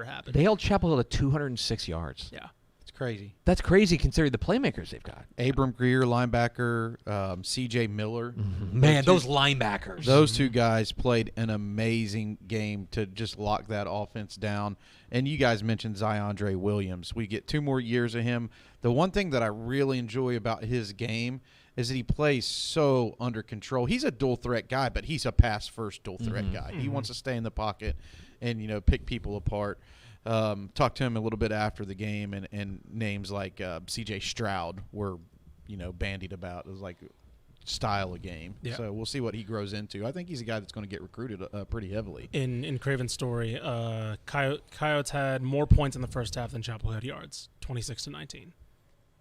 happened. They held Chapel Hill to 206 yards. Yeah. Crazy. That's crazy considering the playmakers they've got. Abram Greer, linebacker, C.J. Miller. Man, those linebackers. Those two guys played an amazing game to just lock that offense down. And you guys mentioned Ziondre Williams. We get 2 more years of him. The one thing that I really enjoy about his game is that he plays so under control. He's a dual-threat guy, but he's a pass-first dual-threat guy. He wants to stay in the pocket and, pick people apart. Talked to him a little bit after the game, and names like C.J. Stroud were, bandied about. It was like style of game. Yeah. So we'll see what he grows into. I think he's a guy that's going to get recruited pretty heavily. In Craven's story, Coyotes had more points in the first half than Chapel Hill had yards, 26-19.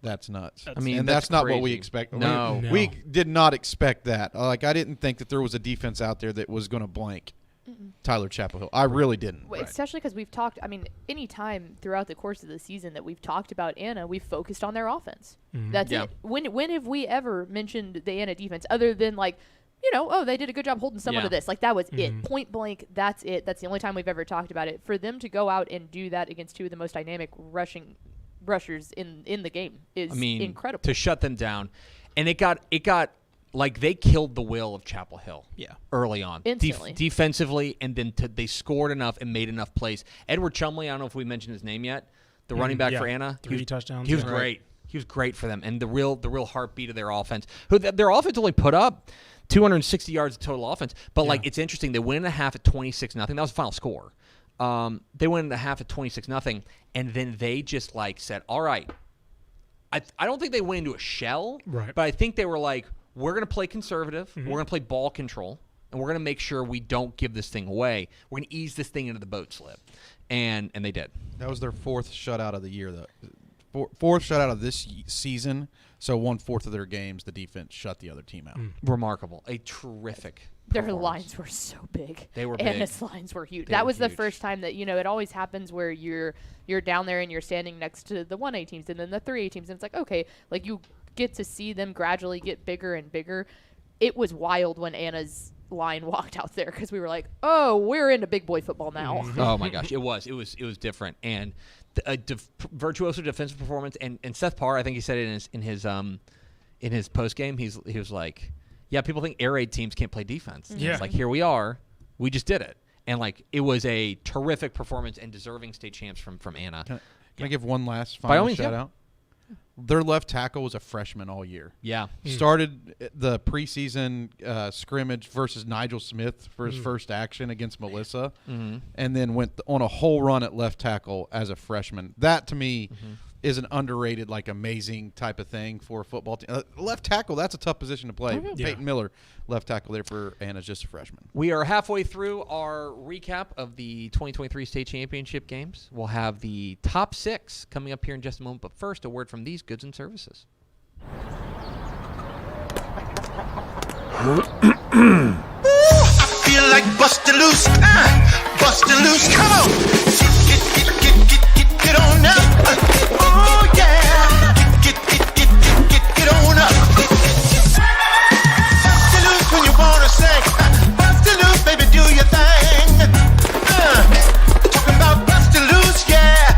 That's nuts. That's not crazy. what we expect. No. We did not expect that. I didn't think that there was a defense out there that was going to blank Tyler Chapel Hill. I really didn't. Well, especially because we've talked, any time throughout the course of the season that we've talked about Anna, we've focused on their offense. That's it. When have we ever mentioned the Anna defense other than they did a good job holding someone to this. Like, that was it. Point blank, that's it. That's the only time we've ever talked about it. For them to go out and do that against 2 of the most dynamic rushers in the game is incredible. To shut them down. And it got Like, they killed the will of Chapel Hill. Yeah. Early on. Instantly. Defensively, and then they scored enough and made enough plays. Edward Chumley, I don't know if we mentioned his name yet, the running back for Anna. 3 touchdowns. He was great. He was great for them, and the real heartbeat of their offense. Their offense only put up 260 yards of total offense, but like it's interesting. They went in a half at 26-0. That was the final score. They went in a half at 26-0, and then they just like said, "All right." I don't think they went into a shell, right? But I think they were like, "We're going to play conservative. We're going to play ball control, and we're going to make sure we don't give this thing away. We're going to ease this thing into the boat slip," and they did. That was their 4th shutout of the year, though. 4th shutout of this season. So 1/4 of their games, the defense shut the other team out. Remarkable. A terrific. Their lines were so big. They were big. Anna's lines were huge. They That were was the huge. first time that, it always happens where you're down there and you're standing next to the 1A teams and then the 3A teams. And it's like, okay, like you get to see them gradually get bigger and bigger. It was wild when Anna's line walked out there because we were like, oh, we're into big boy football now. Oh my gosh, it was different, and a virtuoso defensive performance. And Seth Parr, I think he said it in his post game. He was like, yeah, people think air raid teams can't play defense. Yeah. It's like, here we are, we just did it, and like it was a terrific performance and deserving state champs from Anna. Can I give one last By all final means, shout yeah. out? Their left tackle was a freshman all year. Yeah. Started the preseason scrimmage versus Nigel Smith for his first action against Melissa, and then went on a whole run at left tackle as a freshman. That, to me, is an underrated, like, amazing type of thing for a football team. Left tackle, that's a tough position to play. Peyton Miller, left tackle there for Anna's just a freshman. We are halfway through our recap of the 2023 state championship games. We'll have the top 6 coming up here in just a moment. But first, a word from these goods and services. I feel like bustin' loose, bustin' loose. Come on, get on up. Oh yeah, get on up. Bustin' loose when you wanna sing. Bustin' loose, baby, do your thing. Talking about bustin' loose, yeah.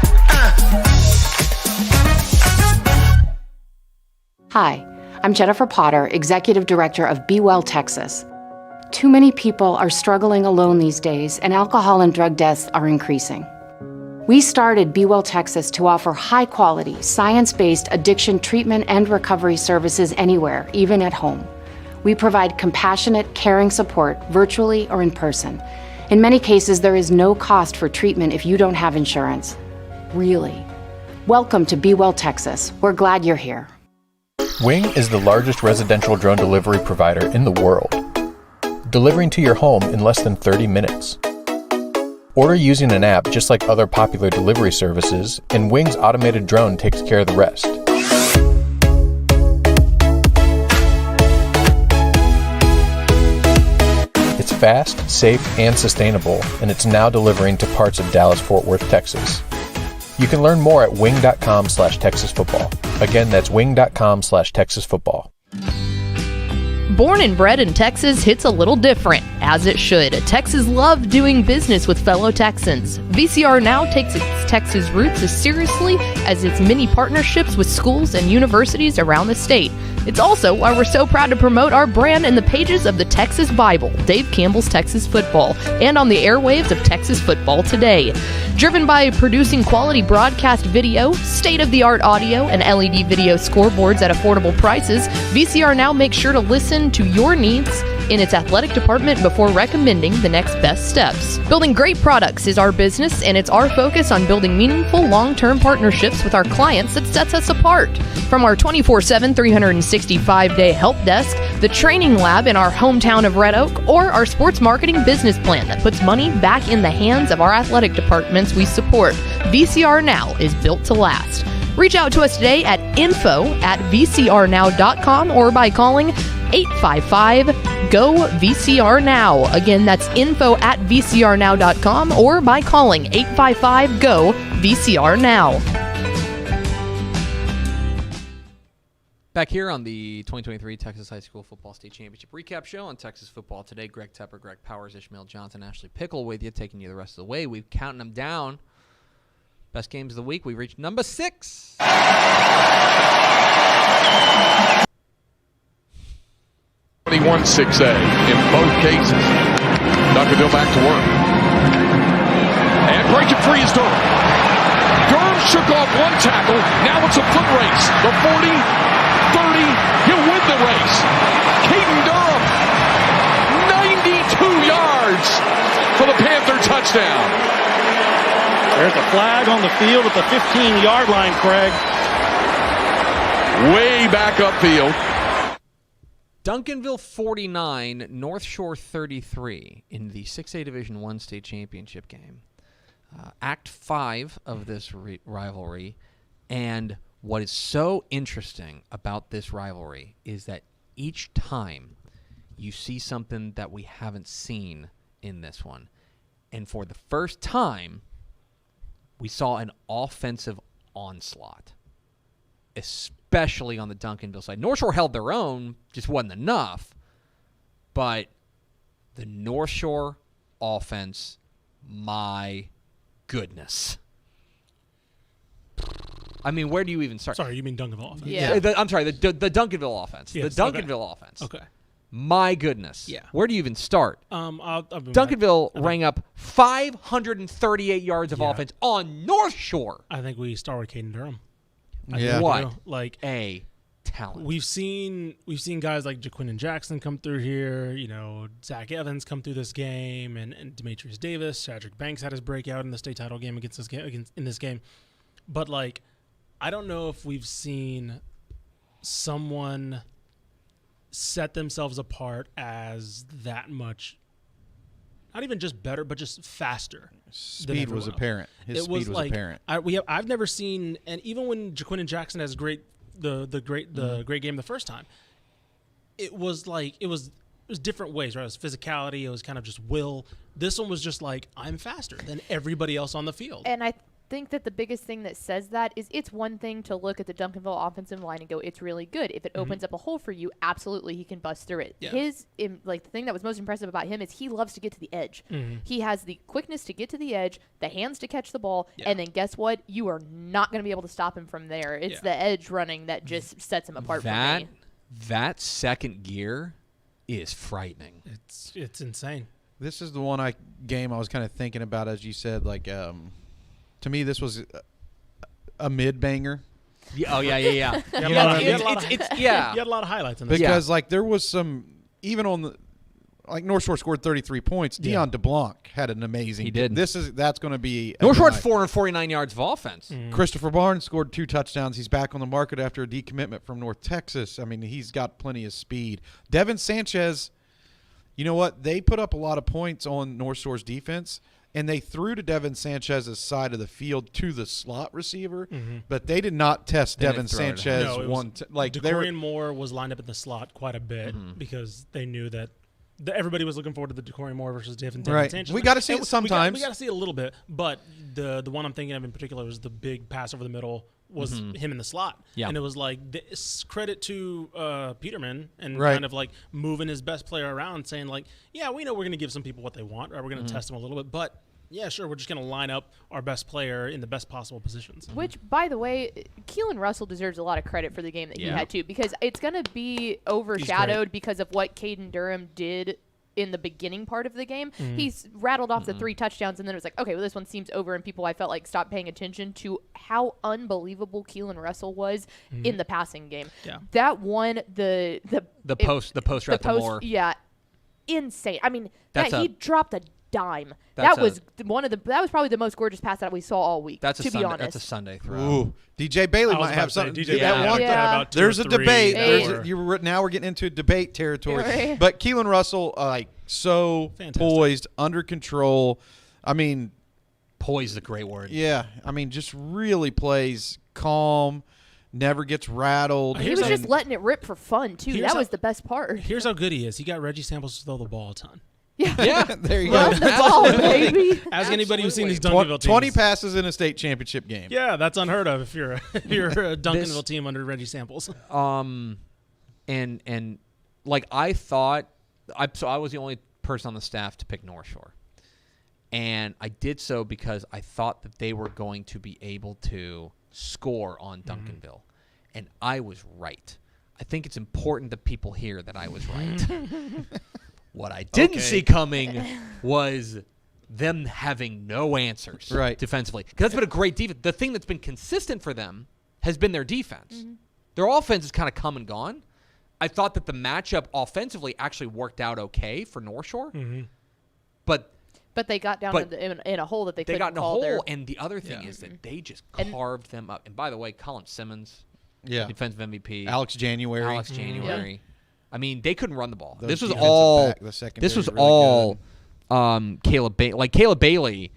Hi, I'm Jennifer Potter, Executive Director of Be Well Texas. Too many people are struggling alone these days, and alcohol and drug deaths are increasing. We started Be Well Texas to offer high-quality, science-based addiction treatment and recovery services anywhere, even at home. We provide compassionate, caring support virtually or in person. In many cases, there is no cost for treatment if you don't have insurance. Really. Welcome to Be Well Texas. We're glad you're here. Wing is the largest residential drone delivery provider in the world, delivering to your home in less than 30 minutes. Order using an app just like other popular delivery services, and Wing's automated drone takes care of the rest. It's fast, safe, and sustainable, and it's now delivering to parts of Dallas-Fort Worth, Texas. You can learn more at wing.com/TexasFootball. Again, that's wing.com/TexasFootball. Born and bred in Texas hits a little different, as it should. Texans love doing business with fellow Texans. VCR now takes its Texas roots as seriously as its many partnerships with schools and universities around the state. It's also why we're so proud to promote our brand in the pages of the Texas Bible, Dave Campbell's Texas Football, and on the airwaves of Texas Football Today. Driven by producing quality broadcast video, state-of-the-art audio, and LED video scoreboards at affordable prices, VCR now makes sure to listen to your needs in its athletic department before recommending the next best steps. Building great products is our business, and it's our focus on building meaningful long-term partnerships with our clients that sets us apart. From our 24/7, 365-day help desk, the training lab in our hometown of Red Oak, or our sports marketing business plan that puts money back in the hands of our athletic departments we support, VCR Now is built to last. Reach out to us today at info@vcrnow.com or by calling 855-GO-VCR-NOW. Again, that's info@vcrnow.com or by calling 855-GO-VCR-NOW. Back here on the 2023 Texas High School Football State Championship Recap Show on Texas Football Today. Greg Tepper, Greg Powers, Ishmael Johnson, Ashley Pickle with you, taking you the rest of the way. We've counting them down. Best games of the week. We've reached number 6. 1 6A in both cases. Duncanville back to work. And breaking free is Durham. Durham shook off one tackle. Now it's a foot race. The 40, 30, he'll win the race. Caden Durham, 92 yards for the Panther touchdown. There's a flag on the field at the 15-yard line, Craig. Way back upfield. Duncanville 49, North Shore 33 in the 6A Division I state championship game. Act 5 of this rivalry. And what is so interesting about this rivalry is that each time you see something that we haven't seen in this one. And for the first time, we saw an offensive onslaught, especially on the Duncanville side. North Shore held their own, just wasn't enough. But the North Shore offense, my goodness. I mean, where do you even start? Sorry, you mean Duncanville offense? Yeah. I'm sorry, the Duncanville offense. Yes, the Duncanville offense. Okay. My goodness. Yeah. Where do you even start? I'll Duncanville rang up 538 yards of offense on North Shore. I think we start with Caden Durham. What? Like a talent. We've seen guys like Jaquin Jackson come through here. You know, Zach Evans come through this game, and Demetrius Davis, Cedric Banks had his breakout in the state title game against this game. But like, I don't know if we've seen someone set themselves apart as that much. Not even just better, but just faster. Speed was apparent. His speed was apparent. I've never seen, and even when Jaquin Jackson has great game the first time, it was different ways, right? It was physicality, it was kind of just will. This one was just like, I'm faster than everybody else on the field. And I think that the biggest thing that says that is it's one thing to look at the Duncanville offensive line and go, it's really good. If it opens up a hole for you, absolutely he can bust through it. Yeah. The thing that was most impressive about him is he loves to get to the edge. He has the quickness to get to the edge, the hands to catch the ball, and then guess what? You are not going to be able to stop him from there. It's the edge running that just sets him apart from me. That second gear is frightening. It's insane. This is the one game I was kind of thinking about, as you said, like to me, this was a mid-banger. Yeah, You had a lot of highlights in this. Because, like, there was some, even on the, like, North Shore scored 33 points. Dion DeBlanc had an amazing. He did. That's going to be. North Shore had 449 yards of offense. Christopher Barnes scored 2 touchdowns. He's back on the market after a decommitment from North Texas. I mean, he's got plenty of speed. Devin Sanchez, you know what? They put up a lot of points on North Shore's defense. And they threw to Devin Sanchez's side of the field to the slot receiver, but they did not test Devin Sanchez. DeCorian Moore was lined up in the slot quite a bit because they knew that everybody was looking forward to the DeCorian Moore versus Devin Sanchez. We got to see it sometimes. We got to see it a little bit, but the one I'm thinking of in particular was the big pass over the middle was him in the slot. Yeah. And it was like credit to Peterman and kind of like moving his best player around, saying like, yeah, we know we're going to give some people what they want, or we're going to test them a little bit, but yeah, sure, we're just going to line up our best player in the best possible positions. Which, by the way, Keelan Russell deserves a lot of credit for the game that he had, too, because it's going to be overshadowed because of what Caden Durham did in the beginning part of the game. He's rattled off the 3 touchdowns, and then it was like, okay, well, this one seems over, and people, I felt like, stopped paying attention to how unbelievable Keelan Russell was in the passing game. Yeah. That one, the post route to Moore. Yeah, insane. I mean, he dropped a dime. That was probably the most gorgeous pass that we saw all week. That's to be honest. That's a Sunday throw. Ooh, DJ Bailey might have something. There's a debate. Now we're getting into debate territory. Right. But Keelan Russell, fantastic. Poised, under control. I mean, poised is a great word. Yeah, I mean, just really plays calm. Never gets rattled. He was just letting it rip for fun too. That was the best part. Here's how good he is. He got Reggie Samples to throw the ball a ton. Yeah, there you go. The ball, baby. Ask anybody who's seen these Duncanville teams. 20 passes in a state championship game. Yeah, that's unheard of if you're a Duncanville team under Reggie Samples. And like I thought, I was the only person on the staff to pick North Shore, and I did so because I thought that they were going to be able to score on Duncanville, and I was right. I think it's important that people hear that I was right. What I didn't see coming was them having no answers defensively. Because that's been a great defense. The thing that's been consistent for them has been their defense. Their offense has kind of come and gone. I thought that the matchup offensively actually worked out okay for North Shore. But they got down in a hole that they couldn't got in a call hole, and the other thing is that they just carved them up. And by the way, Colin Simmons, defensive MVP. Alex January. I mean, they couldn't run the ball. Those This was defensive all. back, the secondary This was really all good. Caleb Bailey. Like Caleb Bailey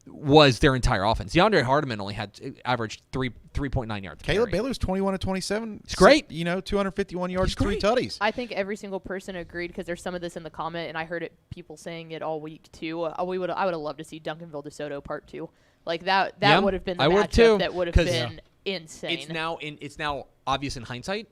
was their entire offense. DeAndre Hardiman only had averaged 3.9 yards. Caleb Bailey was 21 of 27. It's great. 251 yards, 3 tutties. I think every single person agreed because there's some of this in the comment, and I heard people saying it all week too. I would have loved to see Duncanville DeSoto Part 2. Like that would have been the matchup that would have been insane. It's now obvious in hindsight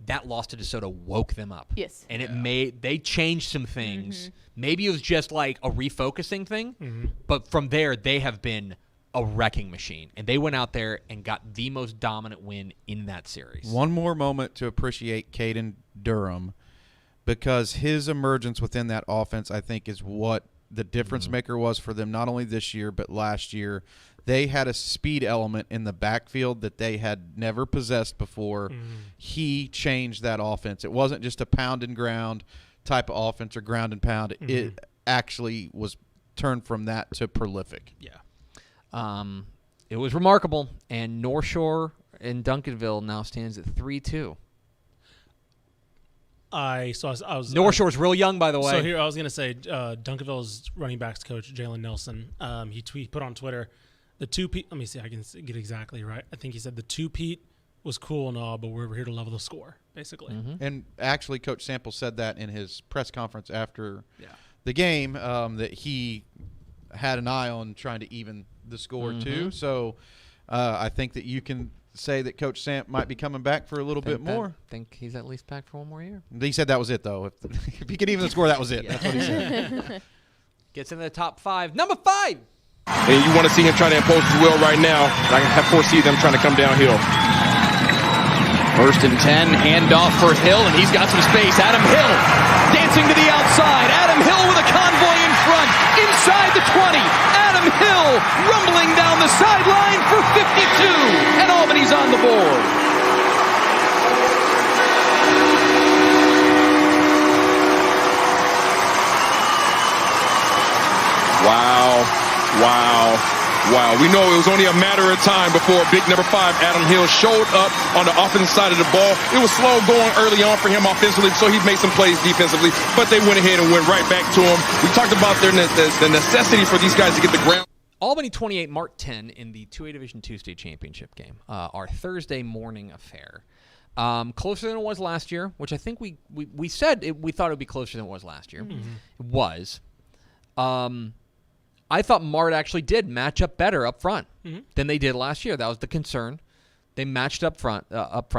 that loss to DeSoto woke them up. Yes. And they changed some things. Maybe it was just like a refocusing thing, but from there they have been a wrecking machine. And they went out there and got the most dominant win in that series. One more moment to appreciate Caden Durham, because his emergence within that offense, I think, is what the difference maker was for them, not only this year but last year. They had a speed element in the backfield that they had never possessed before. He changed that offense. It wasn't just a pound and ground type of offense or ground and pound. It actually was turned from that to prolific. It was remarkable. And North Shore and Duncanville now stands at 3-2. I was North Shore's real young, by the way. So here I was going to say Duncanville's running backs coach Jalen Nelson. He put on Twitter the two-peat. Let me see. I can get exactly right. I think he said the two-peat was cool and all, but we're here to level the score, basically. And actually, Coach Sample said that in his press conference after the game, that he had an eye on trying to even the score too. So I think that you can say that Coach Samp might be coming back for a little bit more. I think he's at least back for one more year. He said that was it, though. If he could even the score, that was it. That's what he said. Gets into the top 5. Number 5. And you want to see him trying to impose his will right now. I can foresee them trying to come downhill. 1st and 10, handoff for Hill, and he's got some space. Adam Hill dancing to the outside. Adam Hill with a convoy in front, inside the 20. Adam Hill rumbling down the sideline for 52, and Albany's on the board. Wow. We know it was only a matter of time before big number 5, Adam Hill, showed up on the offensive side of the ball. It was slow going early on for him offensively, so he made some plays defensively, but they went ahead and went right back to him. We talked about the necessity for these guys to get the ground. Albany 28, Mart 10 in the 2A Division II state championship game, our Thursday morning affair. Closer than it was last year, which I think we said we thought it would be closer than it was last year. It was. I thought Mart actually did match up better up front than they did last year. That was the concern. They matched up front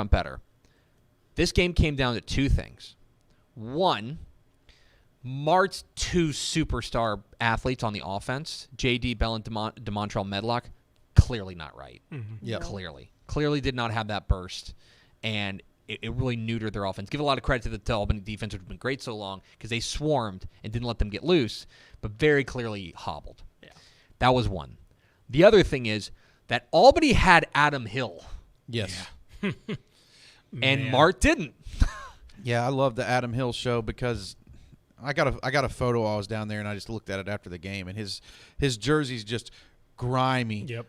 better. This game came down to 2 things. One, Mart's 2 superstar athletes on the offense, J.D. Bell and DeMontrell Medlock, clearly not right. Clearly did not have that burst, and it really neutered their offense. Give a lot of credit to the Albany defense, which has been great so long, because they swarmed and didn't let them get loose, but very clearly hobbled. That was one. The other thing is that Albany had Adam Hill. Yes. And Mart didn't. I love the Adam Hill show because I got a photo. I was down there and I just looked at it after the game, and his jersey's just grimy,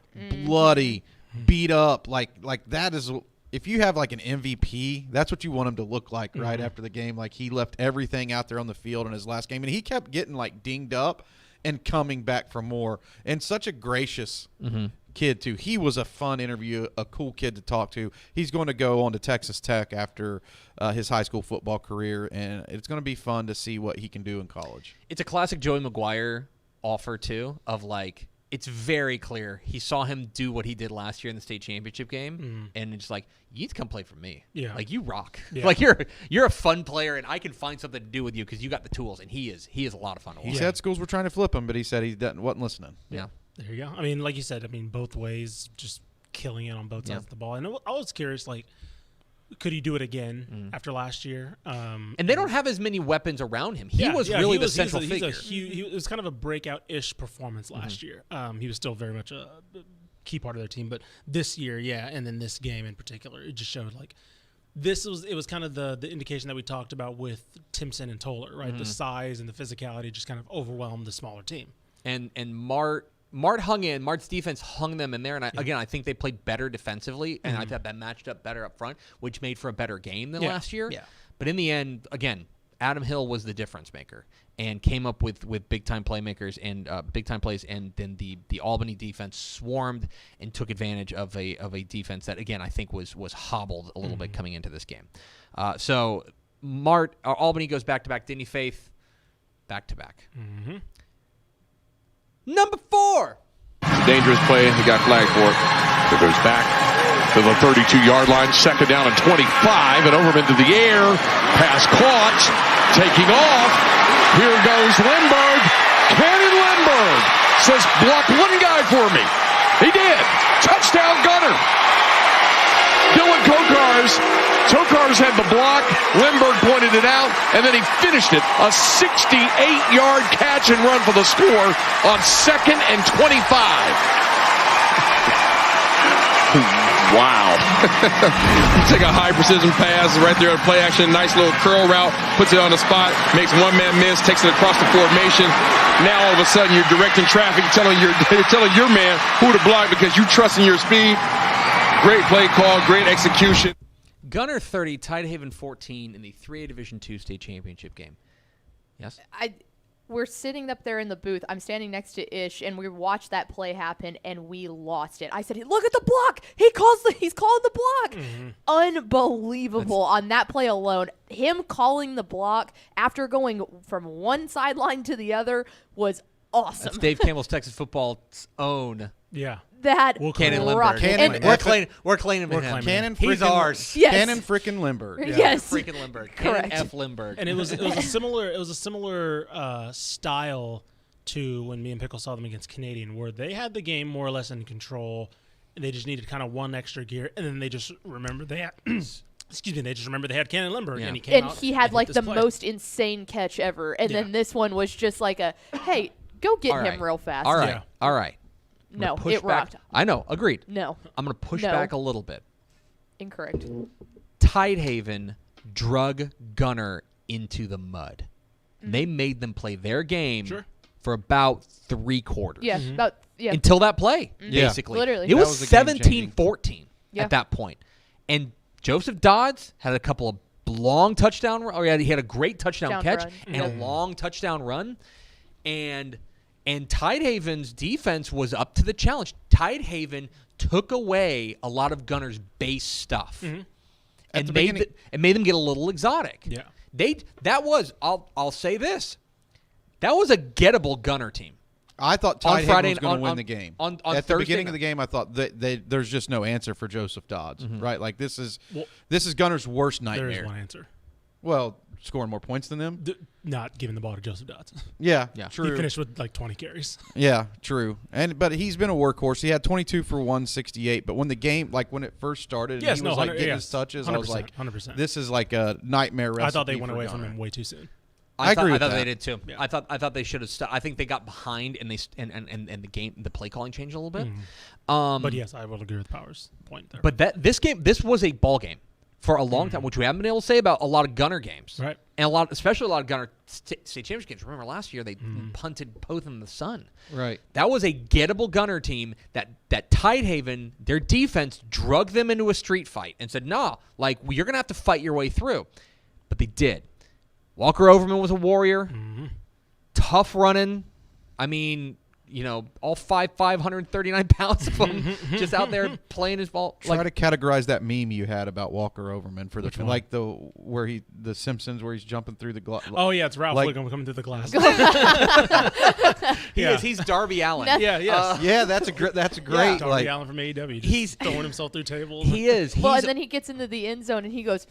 bloody, beat up. Like that is. If you have like an MVP, that's what you want him to look like right after the game. Like he left everything out there on the field in his last game, and he kept getting like dinged up and coming back for more. And such a gracious kid too. He was a fun interview, a cool kid to talk to. He's going to go on to Texas Tech after his high school football career, and it's going to be fun to see what he can do in college. It's a classic Joey McGuire offer too, of like, it's very clear he saw him do what he did last year in the state championship game, and it's like, you need to come play for me. Like, you rock. Like, you're a fun player, and I can find something to do with you because you got the tools, and he is a lot of fun to watch. He said schools were trying to flip him, but he said he wasn't listening. Yeah. There you go. I mean, like you said, both ways, just killing it on both sides of the ball. And I was curious, like, could he do it again after last year? And they don't have as many weapons around him. He was really the central figure. It was kind of a breakout-ish performance last year. He was still very much a key part of their team, but this year, and then this game in particular, it just showed like it was kind of the indication that we talked about with Timpson and Toller, right? The size and the physicality just kind of overwhelmed the smaller team. And Mart hung in. Mart's defense hung them in there, and I think they played better defensively, and I thought that matched up better up front, which made for a better game than last year. Yeah. But in the end, again, Adam Hill was the difference maker and came up with big time playmakers and big time plays, and then the Albany defense swarmed and took advantage of a defense that, again, I think was hobbled a little bit coming into this game. So Albany goes back to back. Denny Faith back to back. Number 4. Dangerous play. He got flagged for it. So it goes back to the 32-yard line. Second down and 25. And Overman to the air. Pass caught. Taking off. Here goes Lindbergh. Cannon Lindbergh says, block one guy for me. He did. Touchdown Gunner. Dylan Tokars had the block. Lindbergh pointed it out, and then he finished it. A 68-yard catch and run for the score on 2nd and 25. Wow. Take a high-precision pass right there on play action. Nice little curl route. Puts it on the spot. Makes one-man miss. Takes it across the formation. Now, all of a sudden, you're directing traffic, telling your man who to block because you trust in your speed. Great play call. Great execution. Gunner 30, Tidehaven 14 in the 3A Division II state championship game. Yes? We're sitting up there in the booth. I'm standing next to Ish, and we watched that play happen, and we lost it. I said, look at the block. He's calling the block. Unbelievable on that play alone. Him calling the block after going from one sideline to the other was awesome. That's Dave Campbell's Texas football's own. Yeah. That Cannon Lindbergh. We're claiming him. Cannon He's ours. Yes. Cannon freaking Lindbergh. Yeah. Yes. Freaking Lindbergh. Correct. Cannon F. Lindbergh. And it was a similar style to when me and Pickle saw them against Canadian, where they had the game more or less in control, and they just needed kind of one extra gear, and then they just remembered they had. They just remembered they had Cannon Lindbergh, and he came out he had like the play. most insane catch ever, and then this one was just like hey, go get him real fast. All right. All right. No, it rocked. I know. Agreed. No. I'm going to push back a little bit. Incorrect. Tidehaven drug Gunner into the mud. They made them play their game for about 3 quarters. Yeah, until that play, basically. Literally. It was 17-14 at that point. And Joseph Dodds had a couple of long touchdown he had a great touchdown catch and a long touchdown run. And Tidehaven's defense was up to the challenge. Tidehaven took away a lot of Gunner's base stuff and made them get a little exotic. Yeah. I'll say this. That was a gettable Gunner team. I thought Tidehaven was going to win the game. At the beginning of the game, I thought there's just no answer for Joseph Dodds, right? Like this is Gunner's worst nightmare. There is one answer. Well, scoring more points than them? Not giving the ball to Joseph Dodds. Yeah, true. He finished with like 20 carries. Yeah, true. But he's been a workhorse. He had 22 for 168. But when the game, like when it first started, he was like getting his touches. I was like, 100%. This is like a nightmare recipe. I thought they went away from him way too soon. I agree with I thought that. they did too. Yeah. I thought they should have. I think they got behind and the play calling changed a little bit. But yes, I will agree with Powers' point there. But this was a ball game for a long time, which we haven't been able to say about a lot of Gunner games, right? And especially a lot of Gunner state championship games. Remember last year they punted both in the sun. Right. That was a gettable Gunner team that Tidehaven, their defense drug them into a street fight and said, "Nah, like you're gonna have to fight your way through," but they did. Walker Overman was a warrior, tough running. I mean, all 539 pounds of him just out there playing his ball. Try to categorize that meme you had about Walker Overman for the Simpsons where he's jumping through the glass. Oh yeah, it's Ralph Wiggum coming through the glass. He's Darby Allin. Yeah, that's a great. Darby Allin from AEW. He's throwing himself through tables. He is. Well, and then he gets into the end zone and he goes.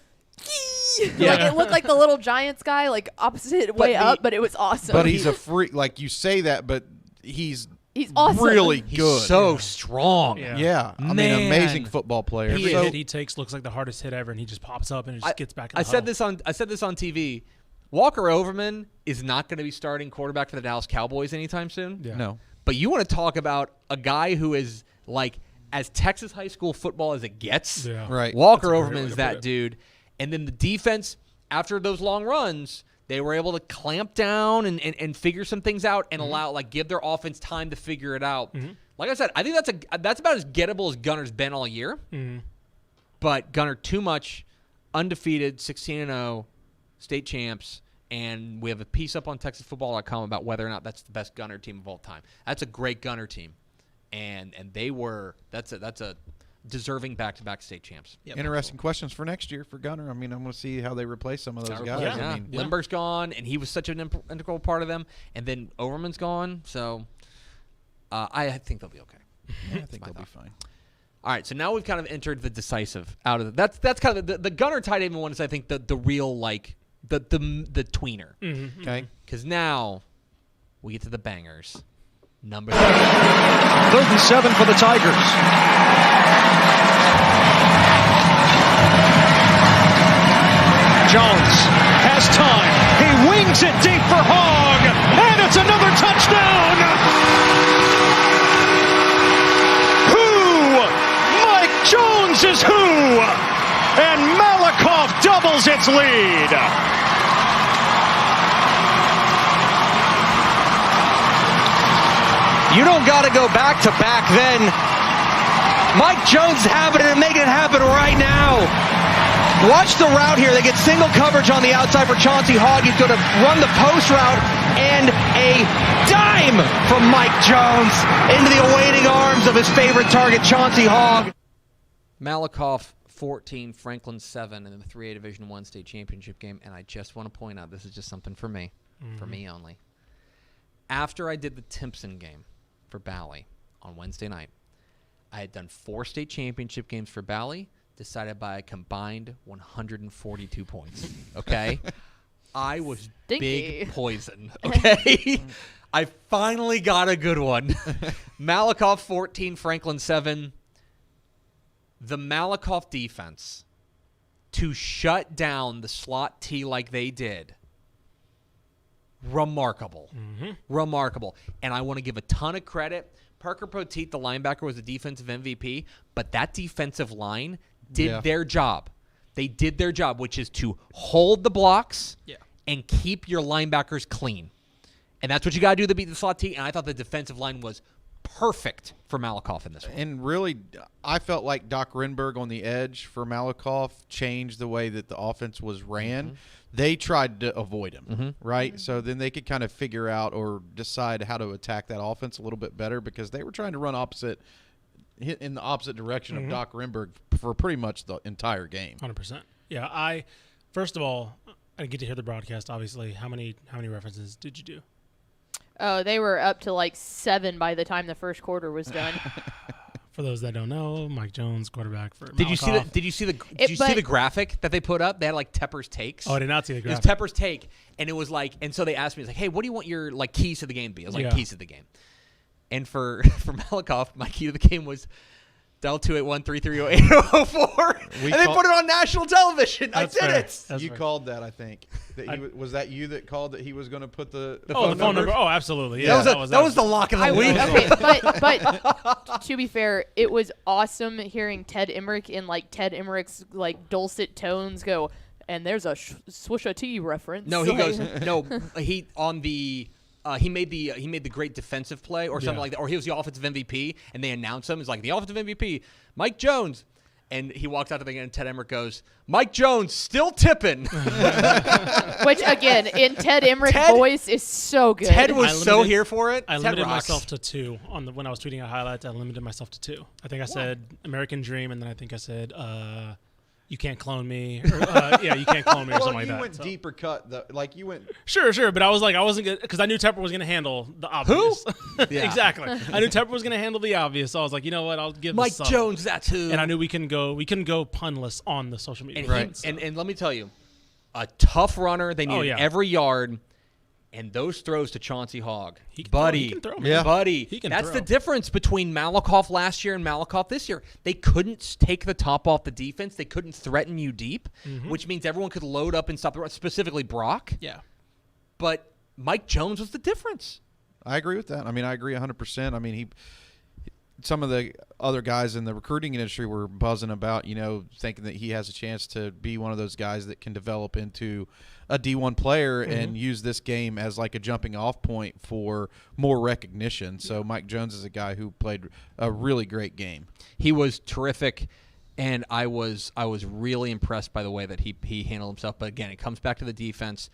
Like it looked like the little Giants guy, like opposite way up, but it was awesome. But he's a freak. Like you say that, but he's He's awesome. Really He's good. so strong. Yeah. I mean, Man. amazing football player. Every So- hit he takes looks like the hardest hit ever, and he just pops up and it just gets back in the I said huddle. this on TV. Walker Overman is not going to be starting quarterback for the Dallas Cowboys anytime soon. Yeah. No. But you want to talk about a guy who is like as Texas high school football as it gets. Yeah. Right. Walker That's a great Overman way is to that put it. dude. And then the defense, after those long runs, they were able to clamp down and figure some things out and give their offense time to figure it out. Like I said, I think that's about as gettable as Gunner's been all year. But Gunner too much, undefeated, 16-0, state champs, and we have a piece up on TexasFootball.com about whether or not that's the best Gunner team of all time. That's a great Gunner team, and they were that's a deserving back-to-back state champs. Interesting questions for next year for Gunner. I mean, I'm going to see how they replace some of those guys. Yeah. I mean, Lindbergh's gone, and he was such an integral part of them. And then Overman's gone, so I think they'll be okay. yeah, I think they'll be fine. All right, so now we've kind of entered the decisive out of that's kind of the Gunner tight end one is I think the real like the tweener. Okay. Because now we get to the bangers. Number 3. 3rd and 7 for the Tigers. Jones has time. He wings it deep for Hogg, and it's another touchdown. Who? Mike Jones is who? And Malakoff doubles its lead. You don't got to go back to back then. Mike Jones is having it and making it happen right now. Watch the route here. They get single coverage on the outside for Chauncey Hogg. He's going to run the post route and a dime from Mike Jones into the awaiting arms of his favorite target, Chauncey Hogg. Malakoff 14, Franklin 7 in the 3A Division I state championship game. And I just want to point out, this is just something for me only. After I did the Timpson game for Bally on Wednesday night, I had done 4 state championship games for Bally, decided by a combined 142 points. Okay? I was big poison. Okay? I finally got a good one. Malakoff 14, Franklin 7. The Malakoff defense to shut down the slot T like they did. Remarkable. Remarkable. And I want to give a ton of credit. Parker Poteet, the linebacker, was the defensive MVP, but that defensive line did their job. They did their job, which is to hold the blocks and keep your linebackers clean. And that's what you got to do to beat the slot T. And I thought the defensive line was perfect for Malakoff in this one. And really, I felt like Doc Renberg on the edge for Malakoff changed the way that the offense was ran. They tried to avoid him, right? So then they could kind of figure out or decide how to attack that offense a little bit better because they were trying to run in the opposite direction of Doc Renberg for pretty much the entire game. 100%. Yeah, first of all, I get to hear the broadcast, obviously. How many references did you do? Oh, they were up to like 7 by the time the first quarter was done. For those that don't know, Mike Jones, quarterback for Did you see Malakoff. Did you see the graphic that they put up? They had like Tepper's takes. Oh, I did not see the graphic. It was Tepper's take, and it was like, and so they asked me, it's like, hey, what do you want your like keys to the game to be? I was like, keys to the game. And for Malakoff, my key to the game was dial 281-330-8004, and they put it on national television. That's I did fair. it. That's You fair. called that, I think. Was that you that called that he was going to put the phone number? Oh, absolutely. Yeah, that was the lock of the week. Okay, but to be fair, it was awesome hearing Ted Emmerich in like Ted Emmerich's like dulcet tones go, and there's a Swisha T reference. No, he goes. No, he on the. He made the great defensive play or something like that, or he was the offensive MVP, and they announced him as like the offensive MVP, Mike Jones, and he walks out to the game, and Ted Emmerich goes, Mike Jones still tipping, which again in Ted Emmerich's voice is so good. Ted was so here for it. I Ted limited rocks. myself to 2 when I was tweeting out highlights. I limited myself to 2. I think I said American Dream, and then I think I said you can't clone me. Or, you can't clone me or something like that. You went deeper cut. You went. Sure, but I wasn't good because I knew Tepper was going to handle the obvious. Who? Exactly. I knew Tepper was going to handle the obvious. So I was like, you know what? I'll give Mike the Jones. That's who. And I knew we couldn't go punless on the social media. And, and let me tell you, a tough runner. They needed every yard. And those throws to Chauncey Hogg, he can buddy, throw, man. buddy. He can That's throw. the difference between Malakoff last year and Malakoff this year. They couldn't take the top off the defense. They couldn't threaten you deep, which means everyone could load up and stop the run, specifically Brock. Yeah. But Mike Jones was the difference. I agree with that. I mean, I agree 100%. I mean, some of the other guys in the recruiting industry were buzzing about, thinking that he has a chance to be one of those guys that can develop into a D1 player and use this game as like a jumping off point for more recognition. So Mike Jones is a guy who played a really great game. He was terrific, and I was really impressed by the way that he handled himself. But again, it comes back to the defense.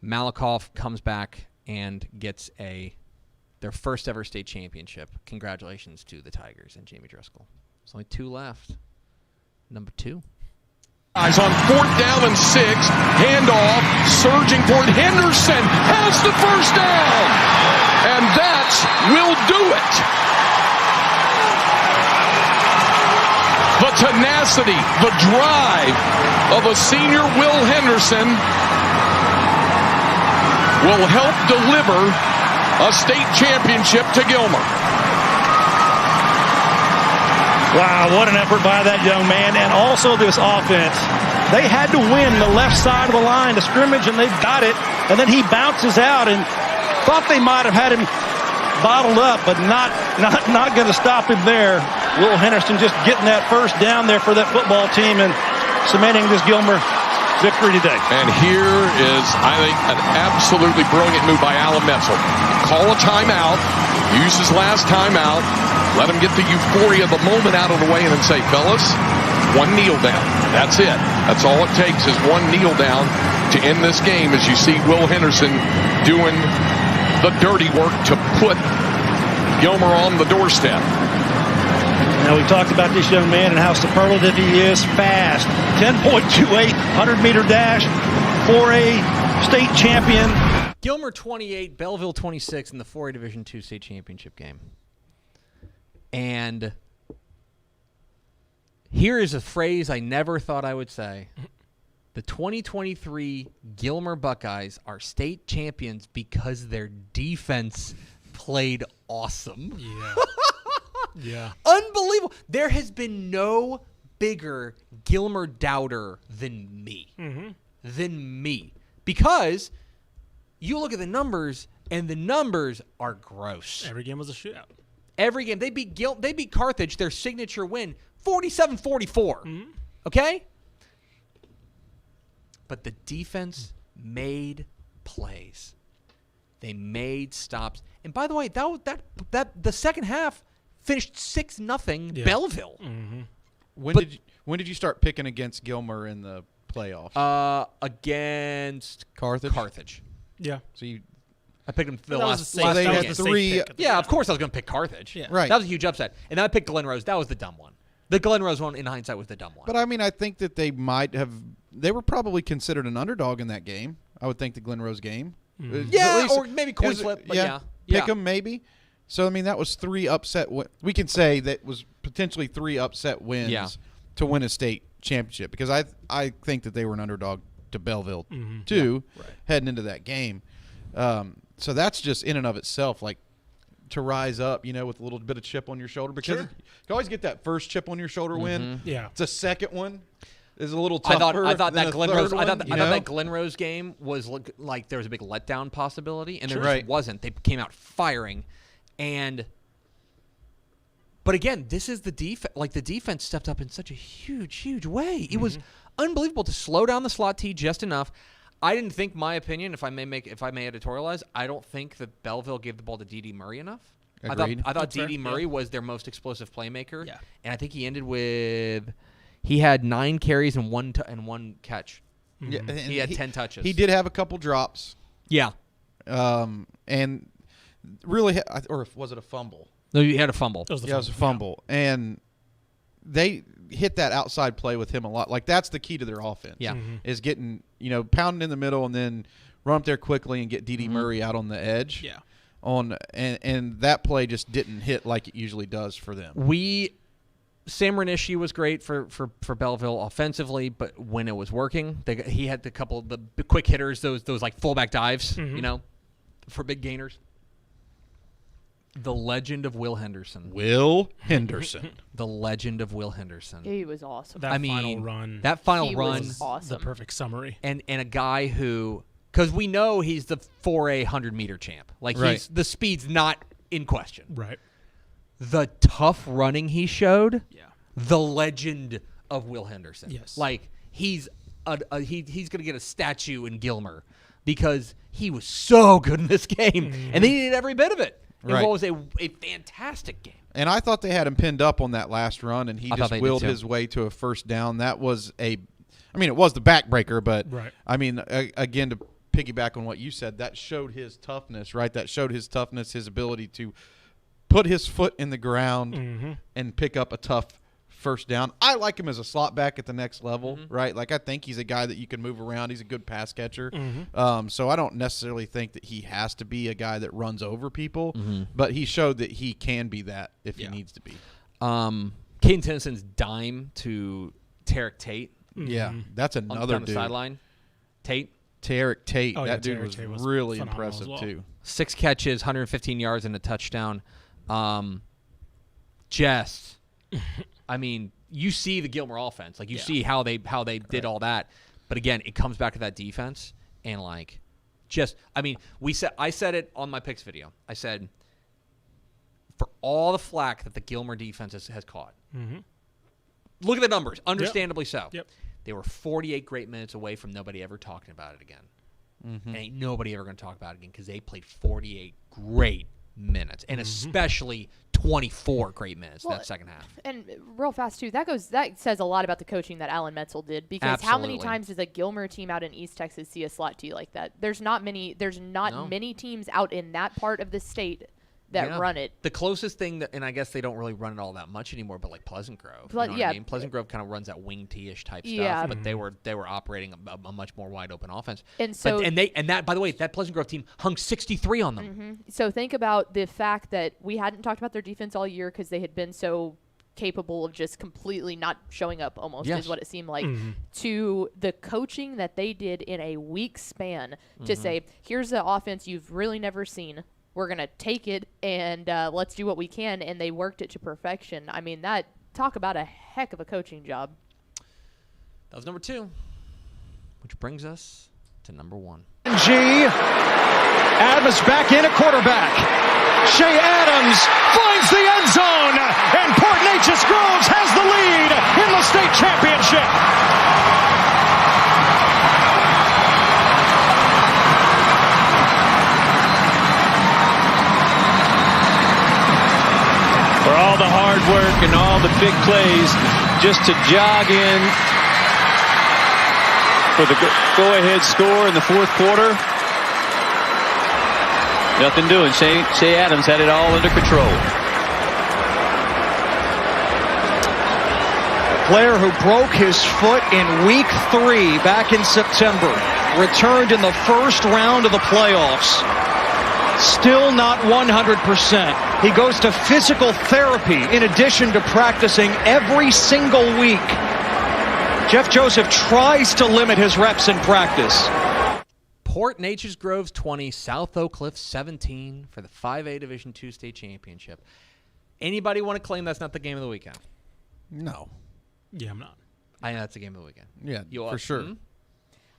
Malakoff comes back and gets their first ever state championship. Congratulations to the Tigers and Jamie Driscoll. There's only 2 left. Number 2. Guys on 4th down and 6, handoff, surging for it. Henderson has the first down, and that will do it. The tenacity, the drive of a senior Will Henderson will help deliver a state championship to Gilmer. Wow, what an effort by that young man. And also this offense. They had to win the left side of the line to scrimmage, and they've got it. And then he bounces out and thought they might have had him bottled up, but not going to stop him there. Will Henderson just getting that first down there for that football team and cementing this Gilmer victory today. And here is, I think, an absolutely brilliant move by Alan Metzel. Call a timeout, use his last timeout, let him get the euphoria of the moment out of the way, and then say, fellas, 1 kneel down. That's it. That's all it takes is 1 kneel down to end this game, as you see Will Henderson doing the dirty work to put Gilmer on the doorstep. Now, we talked about this young man and how superlative he is. Fast. 10.28, 100-meter dash, 4A state champion. Gilmer 28, Belleville 26 in the 4A Division II state championship game. And here is a phrase I never thought I would say. The 2023 Gilmer Buckeyes are state champions because their defense played awesome. Yeah. Yeah. Unbelievable. There has been no bigger Gilmer doubter than me. Than me. Because you look at the numbers, and the numbers are gross. Every game was a shootout. Every game. They beat Carthage, their signature win, 47-44. Okay? But the defense made plays. They made stops. And by the way, that the second half finished 6-0 Belleville. When did you start picking against Gilmer in the playoffs? Against Carthage. Yeah. So I picked them the That was last a safe- last they that had was a three. safe pick. Yeah, of course I was going to pick Carthage. Yeah. Right. That was a huge upset. And then I picked Glen Rose. That was the dumb one. The Glen Rose one, in hindsight, was the dumb one. But I mean, I think that they might have. They were probably considered an underdog in that game. I would think the Glen Rose game. Yeah, At least- or maybe coin flip. But yeah. Pick 'em maybe. So I mean, that was 3 upset. We can say that was potentially 3 upset wins to win a state championship, because I think that they were an underdog to Belleville too, heading into that game. So that's just in and of itself, like, to rise up, with a little bit of chip on your shoulder, because you always get that first chip on your shoulder win. Yeah. It's a second one is a little tougher. I thought than that a Glen third Rose. I one, thought you know? that Glen Rose game was like there was a big letdown possibility, and there Sure. just wasn't. They came out firing, but again, this is the defense. Like, the defense stepped up in such a huge way. It was unbelievable to slow down the slot T just enough. I didn't think, my opinion, if I may editorialize, I don't think that Belleville gave the ball to D.D. Murray enough. Agreed. I thought That's fair. D.D. Murray was their most explosive playmaker. Yeah. And I think he ended with, he had 9 carries and one catch. Yeah, and He had 10 touches. He did have a couple drops. Yeah. And really, or was it a fumble? No, he had a fumble. It was the It was a fumble. And they hit that outside play with him a lot. Like, that's the key to their offense. Yeah. Is getting, pounding in the middle and then run up there quickly and get D.D. Murray out on the edge. Yeah. And that play just didn't hit like it usually does for them. Sam Renishi was great for Belleville offensively, but when it was working, he had the couple of the quick hitters, those like fullback dives, for big gainers. The legend of Will Henderson. Will Henderson. The legend of Will Henderson. He was awesome. That final run. That final He run. was awesome. The perfect summary. And a guy who, because we know he's the 4A 100-meter champ. Like, Right. the speed's not in question. Right. The tough running he showed. Yeah. The legend of Will Henderson. Yes. Like, he's going to get a statue in Gilmer because he was so good in this game. And they needed every bit of it. Right. It was a fantastic game. And I thought they had him pinned up on that last run, and he I thought just they did willed too. his way to a first down. That was it was the backbreaker, but Right. I mean, again, to piggyback on what you said, that showed his toughness, right? That showed his toughness, his ability to put his foot in the ground and pick up a tough first down. I like him as a slot back at the next level, right? Like, I think he's a guy that you can move around. He's a good pass catcher. So I don't necessarily think that he has to be a guy that runs over people, but he showed that he can be that if he needs to be. Caden Tennyson's dime to Tarek Tate. Yeah, that's another down the dude. Sideline. Tarek Tate. Oh, yeah, that dude Tarek was Tate was really phenomenal impressive as well. too. 6 catches, 115 yards, and a touchdown. Just, I mean, you see the Gilmer offense. Like, you see how they did all that. But again, it comes back to that defense. And, like, just, I mean, I said it on my picks video. I said, for all the flack that the Gilmer defense has caught, look at the numbers. Understandably so. Yep. They were 48 great minutes away from nobody ever talking about it again. And ain't nobody ever going to talk about it again because they played 48 great minutes, and especially 24 great minutes that second half. And real fast too, that says a lot about the coaching that Alan Metzel did, because how many times does a Gilmer team out in East Texas see a slot T like that? There's not many teams out in that part of the state that run it. The closest thing and I guess they don't really run it all that much anymore, but like Pleasant Grove. You know what I mean? Pleasant Grove kind of runs that wing T-ish type stuff, but they were operating a much more wide open offense. And so that, by the way, that Pleasant Grove team hung 63 on them. So think about the fact that we hadn't talked about their defense all year because they had been so capable of just completely not showing up almost is what it seemed like, to the coaching that they did in a week span to say, here's the offense you've really never seen. We're going to take it and let's do what we can. And they worked it to perfection. I mean, talk about a heck of a coaching job. That was number 2, which brings us to number 1. Adams back in at quarterback. Shea Adams finds the end zone, and Port Neches Groves has the lead in the state championship. For all the hard work and all the big plays, just to jog in for the go-ahead score in the fourth quarter. Nothing doing. Shea Adams had it all under control. A player who broke his foot in week 3 back in September returned in the first round of the playoffs. Still not 100%. He goes to physical therapy in addition to practicing every single week. Jeff Joseph tries to limit his reps in practice. Port Neches Groves 20, South Oak Cliff 17 for the 5A Division II state championship. Anybody want to claim that's not the game of the weekend? No. Yeah, I'm not. I know that's the game of the weekend. Yeah, for sure.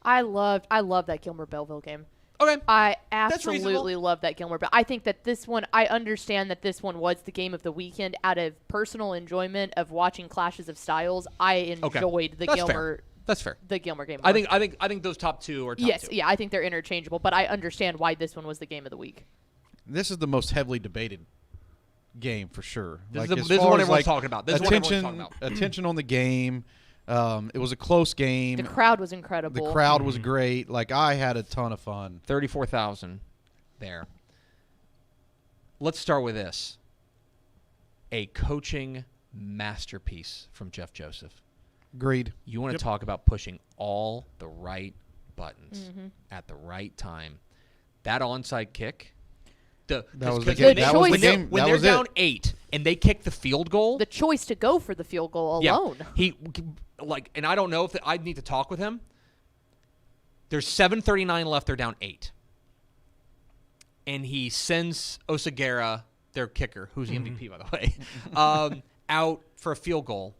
I love that Gilmer Belleville game. Okay. I absolutely love that Gilmer. But I think that this one, I understand that this one was the game of the weekend. Out of personal enjoyment of watching clashes of styles, I enjoyed the Gilmer. That's fair. The Gilmer game. I think those top 2 are top 2. Yes, yeah, I think they're interchangeable. But I understand why this one was the game of the week. This is the most heavily debated game for sure. This is the one everyone's talking about. This is what everyone's talking about. Attention on the game. It was a close game. The crowd was incredible. The crowd was great. Like, I had a ton of fun. 34,000 there. Let's start with this. A coaching masterpiece from Jeff Joseph. Agreed. You want to talk about pushing all the right buttons at the right time. That onside kick. That was the game. When they're down 8 and they kick the field goal. The choice to go for the field goal alone. Yeah, and I don't know if I'd need to talk with him. There's 7:39 left. They're down 8. and he sends Oseguera, their kicker, who's the MVP, by the way, out for a field goal.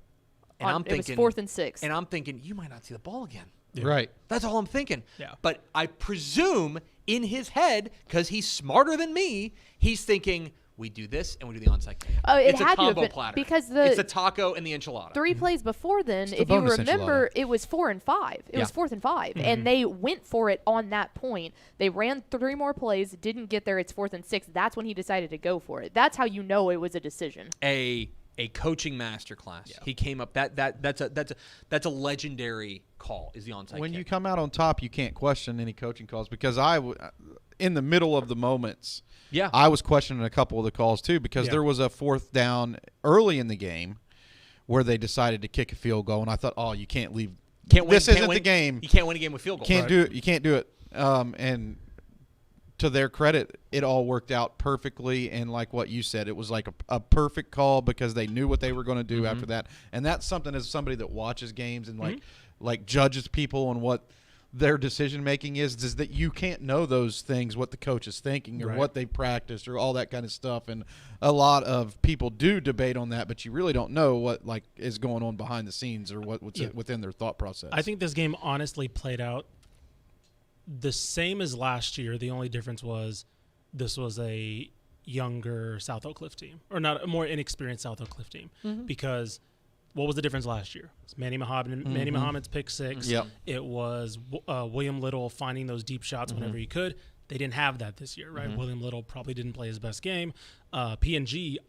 And I'm thinking, it was 4th and 6. And I'm thinking, you might not see the ball again. Yeah. Right. That's all I'm thinking. Yeah. But I presume in his head, because he's smarter than me, he's thinking, we do this and we do the onside kick. Oh, it it's had a to have combo been, platter. because it's the taco and the enchilada. 3 plays before then, the if you bonus remember, enchilada. it was 4 and 5. It was 4th and 5, and they went for it on that point. They ran 3 more plays, didn't get there. It's 4th and 6. That's when he decided to go for it. That's how you know it was a decision. A coaching masterclass. Yeah. He came up. That's a legendary call. Is the onside When kick. you come out on top, you can't question any coaching calls because in the middle of the moments. Yeah. I was questioning a couple of the calls too because there was a 4th down early in the game where they decided to kick a field goal, and I thought, oh, you can't leave. This isn't the game. You can't win a game with field goals. Can't do it. You can't do it. And to their credit, it all worked out perfectly. And like what you said, it was like a perfect call because they knew what they were going to do after that. And that's something as somebody that watches games and like judges people on what their decision making is that you can't know those things, what the coach is thinking or what they practiced or all that kind of stuff. And a lot of people do debate on that, but you really don't know what like is going on behind the scenes or what's within their thought process. I think this game honestly played out the same as last year. The only difference was this was a younger South Oak Cliff team, or not a more inexperienced South Oak Cliff team, because what was the difference last year? It was Manny Muhammad's pick 6. Yep. It was William Little finding those deep shots whenever he could. They didn't have that this year, right? William Little probably didn't play his best game. P&G,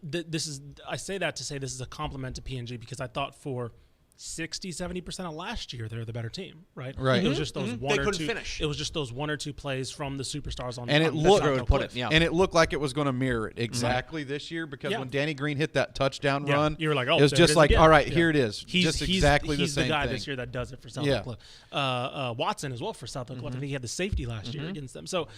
I say that to say this is a compliment to P&G because I thought for 60-70% of last year they're the better team, right? Right. It was just those one They or couldn't two. finish. it was just those 1 or 2 plays from the superstars on. And it on looked South Oak Cliff. yeah. and it looked like it was going to mirror it exactly this year because when Danny Green hit that touchdown run, you were like, oh, it was there just is like, again. all right, here it is. He's just exactly he's the same guy thing. this year that does it for South Yeah. Oak Cliff. Watson as well for South Oak Cliff. I think he had the safety last year against them. So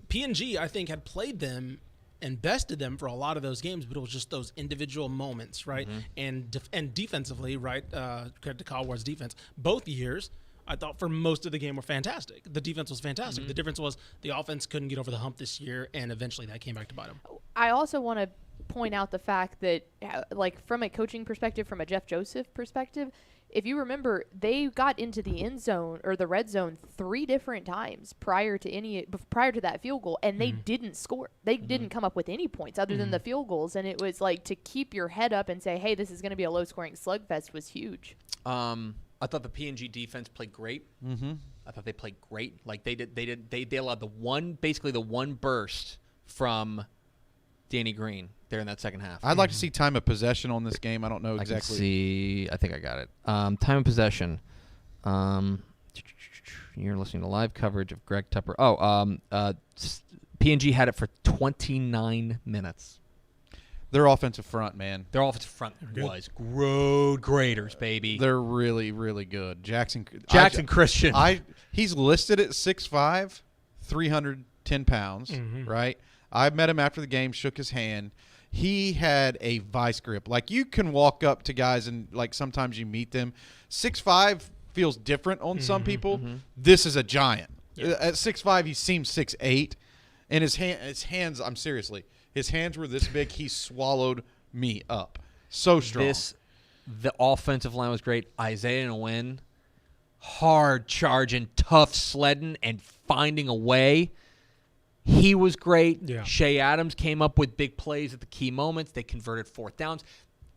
P&G, I think, had played them and bested them for a lot of those games, but it was just those individual moments, right? And defensively, right? Credit to Kyle Ward's defense. Both years, I thought for most of the game were fantastic. The defense was fantastic. The difference was the offense couldn't get over the hump this year, and eventually that came back to bite them. I also want to point out the fact that, like, from a coaching perspective, from a Jeff Joseph perspective, if you remember, they got into the end zone or the red zone 3 different times prior to that field goal, and they didn't score. They didn't come up with any points other than the field goals, and it was like to keep your head up and say, "Hey, this is going to be a low-scoring slugfest," was huge. I thought the P&G defense played great. I thought they played great. Like they allowed basically the one burst from Danny Green there in that second half. I'd like to see time of possession on this game. I don't know exactly. I can see. I think I got it. Time of possession. You're listening to live coverage of Greg Tupper. P&G had it for 29 minutes. Their offensive front, man. Their offensive front was road graders, baby. They're really, really good. Jackson Christian. He's listed at 6'5", 310 pounds, right? I met him after the game, shook his hand. He had a vice grip. Like, you can walk up to guys and, like, sometimes you meet them. 6'5" feels different on some people. This is a giant. At 6'5", he seems 6'8", and his hands, I'm seriously, his hands were this big. He swallowed me up. So strong. The offensive line was great. Isaiah Nguyen, hard charging, tough sledding, and finding a way. He was great. Yeah. Shea Adams came up with big plays at the key moments. They converted 4th downs.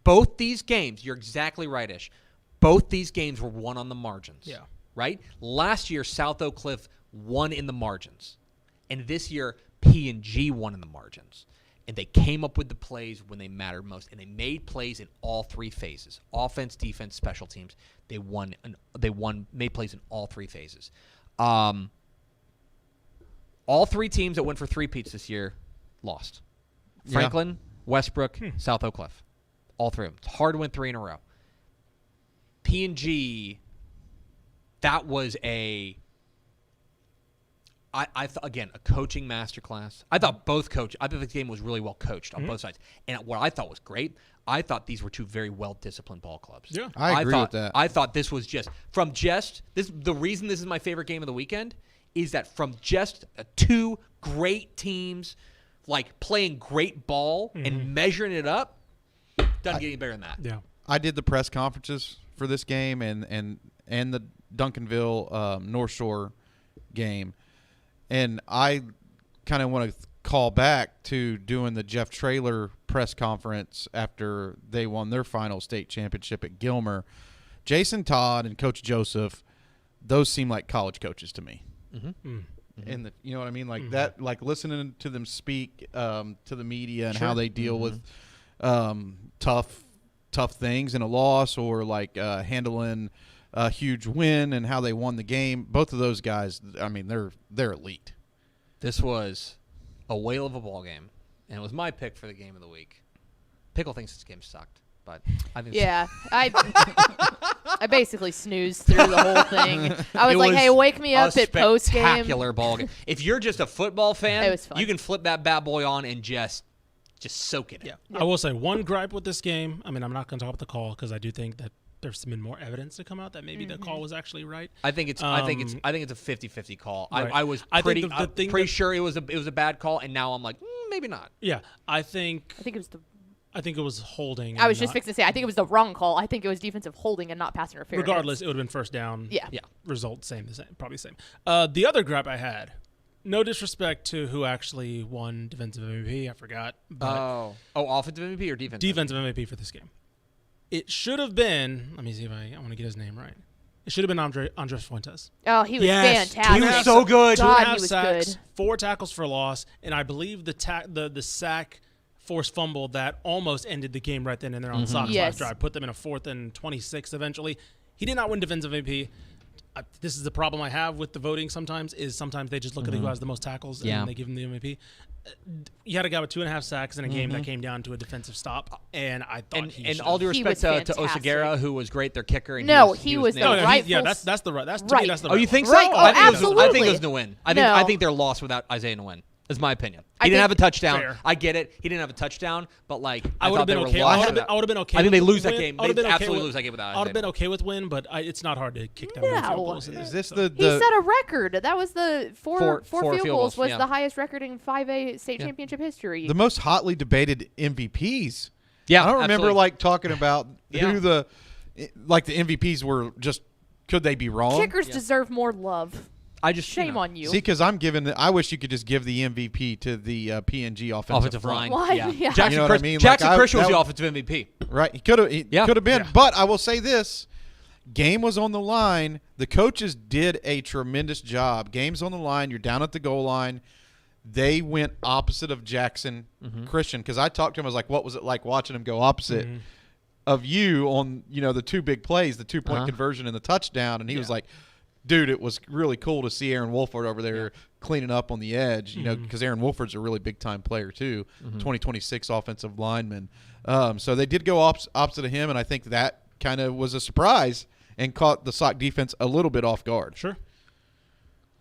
Both these games, you're exactly right, Ish. Both these games were won on the margins. Yeah. Right? Last year, South Oak Cliff won in the margins. And this year, P&G won in the margins. And they came up with the plays when they mattered most. And they made plays in all 3 phases. Offense, defense, special teams. They made plays in all 3 phases. All 3 teams that went for 3-peats this year lost. Franklin, Westbrook, South Oak Cliff. All 3 of them. It's hard to win 3 in a row. P&G, that was a coaching masterclass. I thought the game was really well coached on both sides. And what I thought was great, I thought these were 2 very well-disciplined ball clubs. Yeah. I agree with that. I thought this was the reason this is my favorite game of the weekend is that from just two great teams, like playing great ball and measuring it up, doesn't get any better than that. Yeah. I did the press conferences for this game and the Duncanville North Shore game, and I kind of want to call back to doing the Jeff Traylor press conference after they won their final state championship at Gilmer. Jason Todd and Coach Joseph, those seem like college coaches to me. And you know what I mean, like that, like listening to them speak to the media and how they deal with tough things in a loss, or like handling a huge win and how they won the game. Both of those guys, I mean, they're elite. This was a whale of a ball game, and it was my pick for the game of the week. Pickle thinks this game sucked, but I think I basically snoozed through the whole thing. I was like, hey, wake me up at post game. Spectacular ball game. If you're just a football fan, it was fun. You can flip that bad boy on and just soak it in. I will say one gripe with this game. I mean, I'm not going to talk about the call because I do think that there's been more evidence to come out that maybe the call was actually right. I think it's a 50-50 call. Right. I was pretty sure it was a bad call, and now I'm like, maybe not. Yeah, I think it was holding. I was just fixing to say, I think it was the wrong call. I think it was defensive holding and not pass interference. Regardless, it would have been first down. Yeah. Result probably same. The other gripe I had, no disrespect to who actually won defensive MVP, I forgot. But offensive MVP or defensive? Defensive MVP for this game. It should have been. Let me see if I want to get his name right. It should have been Andres Fuentes. Oh, he was fantastic. He was so good. God, 2.5 he was sacks, good. 4 tackles for loss, and I believe the sack forced fumble that almost ended the game right then and there on Sox last drive, put them in a 4th and 26 eventually. He did not win defensive MVP. This is the problem I have with the voting sometimes, is sometimes they just look at who has the most tackles and they give him the MVP. You had a guy with 2.5 sacks in a game that came down to a defensive stop, and I thought and all due respect to Osagara, who was great, their kicker. And he was the rightful. That's the right. That's right. That's the Oh, right you think one. so? Right. Absolutely. I think it was Nguyen. I think they're lost without Isaiah Nguyen. Is my opinion. He didn't have a touchdown. Fair. I get it. He didn't have a touchdown, but like I would have been okay. I would have been okay. I think they with lose that win. game. I would have They been okay absolutely with, lose that game without I Isaiah. would have been okay with win, but it's not hard to kick them. Is this the He set a record. That was the four field goals was yeah. the highest record in 5A state championship history. the most hotly debated MVPs? Yeah, I don't remember absolutely. like talking about who the MVPs were. Just could they be wrong? Kickers deserve more love. I just Shame on you. See, because I wish you could just give the MVP to the PNG offensive line. Why? Yeah. Yeah. Jackson You know what I mean? Jackson Like, Christian was that the was- offensive MVP. Right. He could have been. Yeah. But I will say this. Game was on the line. The coaches did a tremendous job. Game's on the line. You're down at the goal line. They went opposite of Jackson Christian, because I talked to him. I was like, what was it like watching him go opposite of you on, the 2 big plays, the 2-point conversion and the touchdown? And he was like, dude, it was really cool to see Aaron Wolford over there cleaning up on the edge, because Aaron Wolford's a really big-time player too, 2026 offensive lineman. So they did go opposite of him, and I think that kind of was a surprise and caught the Sock defense a little bit off guard. Sure.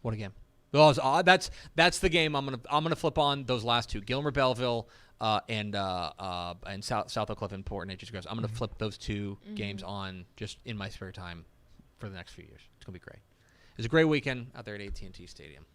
What a game. That's the game I'm gonna flip on those last two, Gilmer Belleville and South Oak Cliff and Port Nature's Groves. I'm gonna flip those 2 games on just in my spare time for the next few years. It's gonna be great. It was a great weekend out there at AT&T Stadium.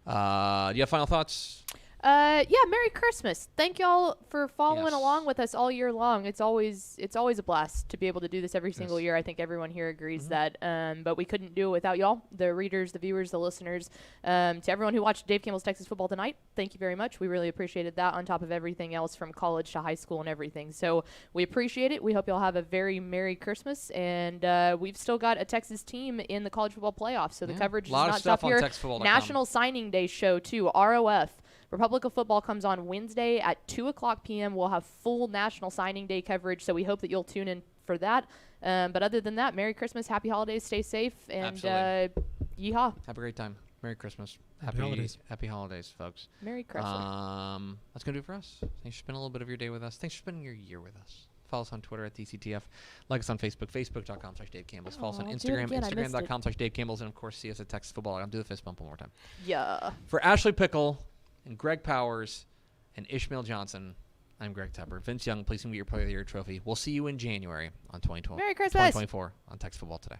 Do you have final thoughts? Merry Christmas. Thank y'all for following along with us all year long. It's always a blast to be able to do this every single year. I think everyone here agrees that. But we couldn't do it without y'all, the readers, the viewers, the listeners. To everyone who watched Dave Campbell's Texas Football Tonight, thank you very much. We really appreciated that, on top of everything else from college to high school and everything. So we appreciate it. We hope y'all have a very Merry Christmas. And we've still got a Texas team in the college football playoffs. So the coverage is not stopped here. National Signing Day show too, ROF. Republic of Football comes on Wednesday at 2 o'clock p.m. We'll have full National Signing Day coverage, so we hope that you'll tune in for that. But other than that, Merry Christmas, Happy Holidays, stay safe, and yeehaw. Have a great time. Merry Christmas. Happy holidays. Happy holidays, folks. Merry Christmas. That's going to do it for us. Thanks for spending a little bit of your day with us. Thanks for spending your year with us. Follow us on Twitter at DCTF. Like us on Facebook, facebook.com/Dave Campbell's. Follow us on Instagram, instagram.com/Dave Campbell's. And, of course, see us at Texas Football. I'm do the fist bump one more time. Yeah. For Ashley Pickle and Greg Powers and Ishmael Johnson, I'm Greg Tepper. Vince Young, please get your Player of the Year trophy. We'll see you in January on 2012. Merry Christmas. 2024 on Texas Football Today.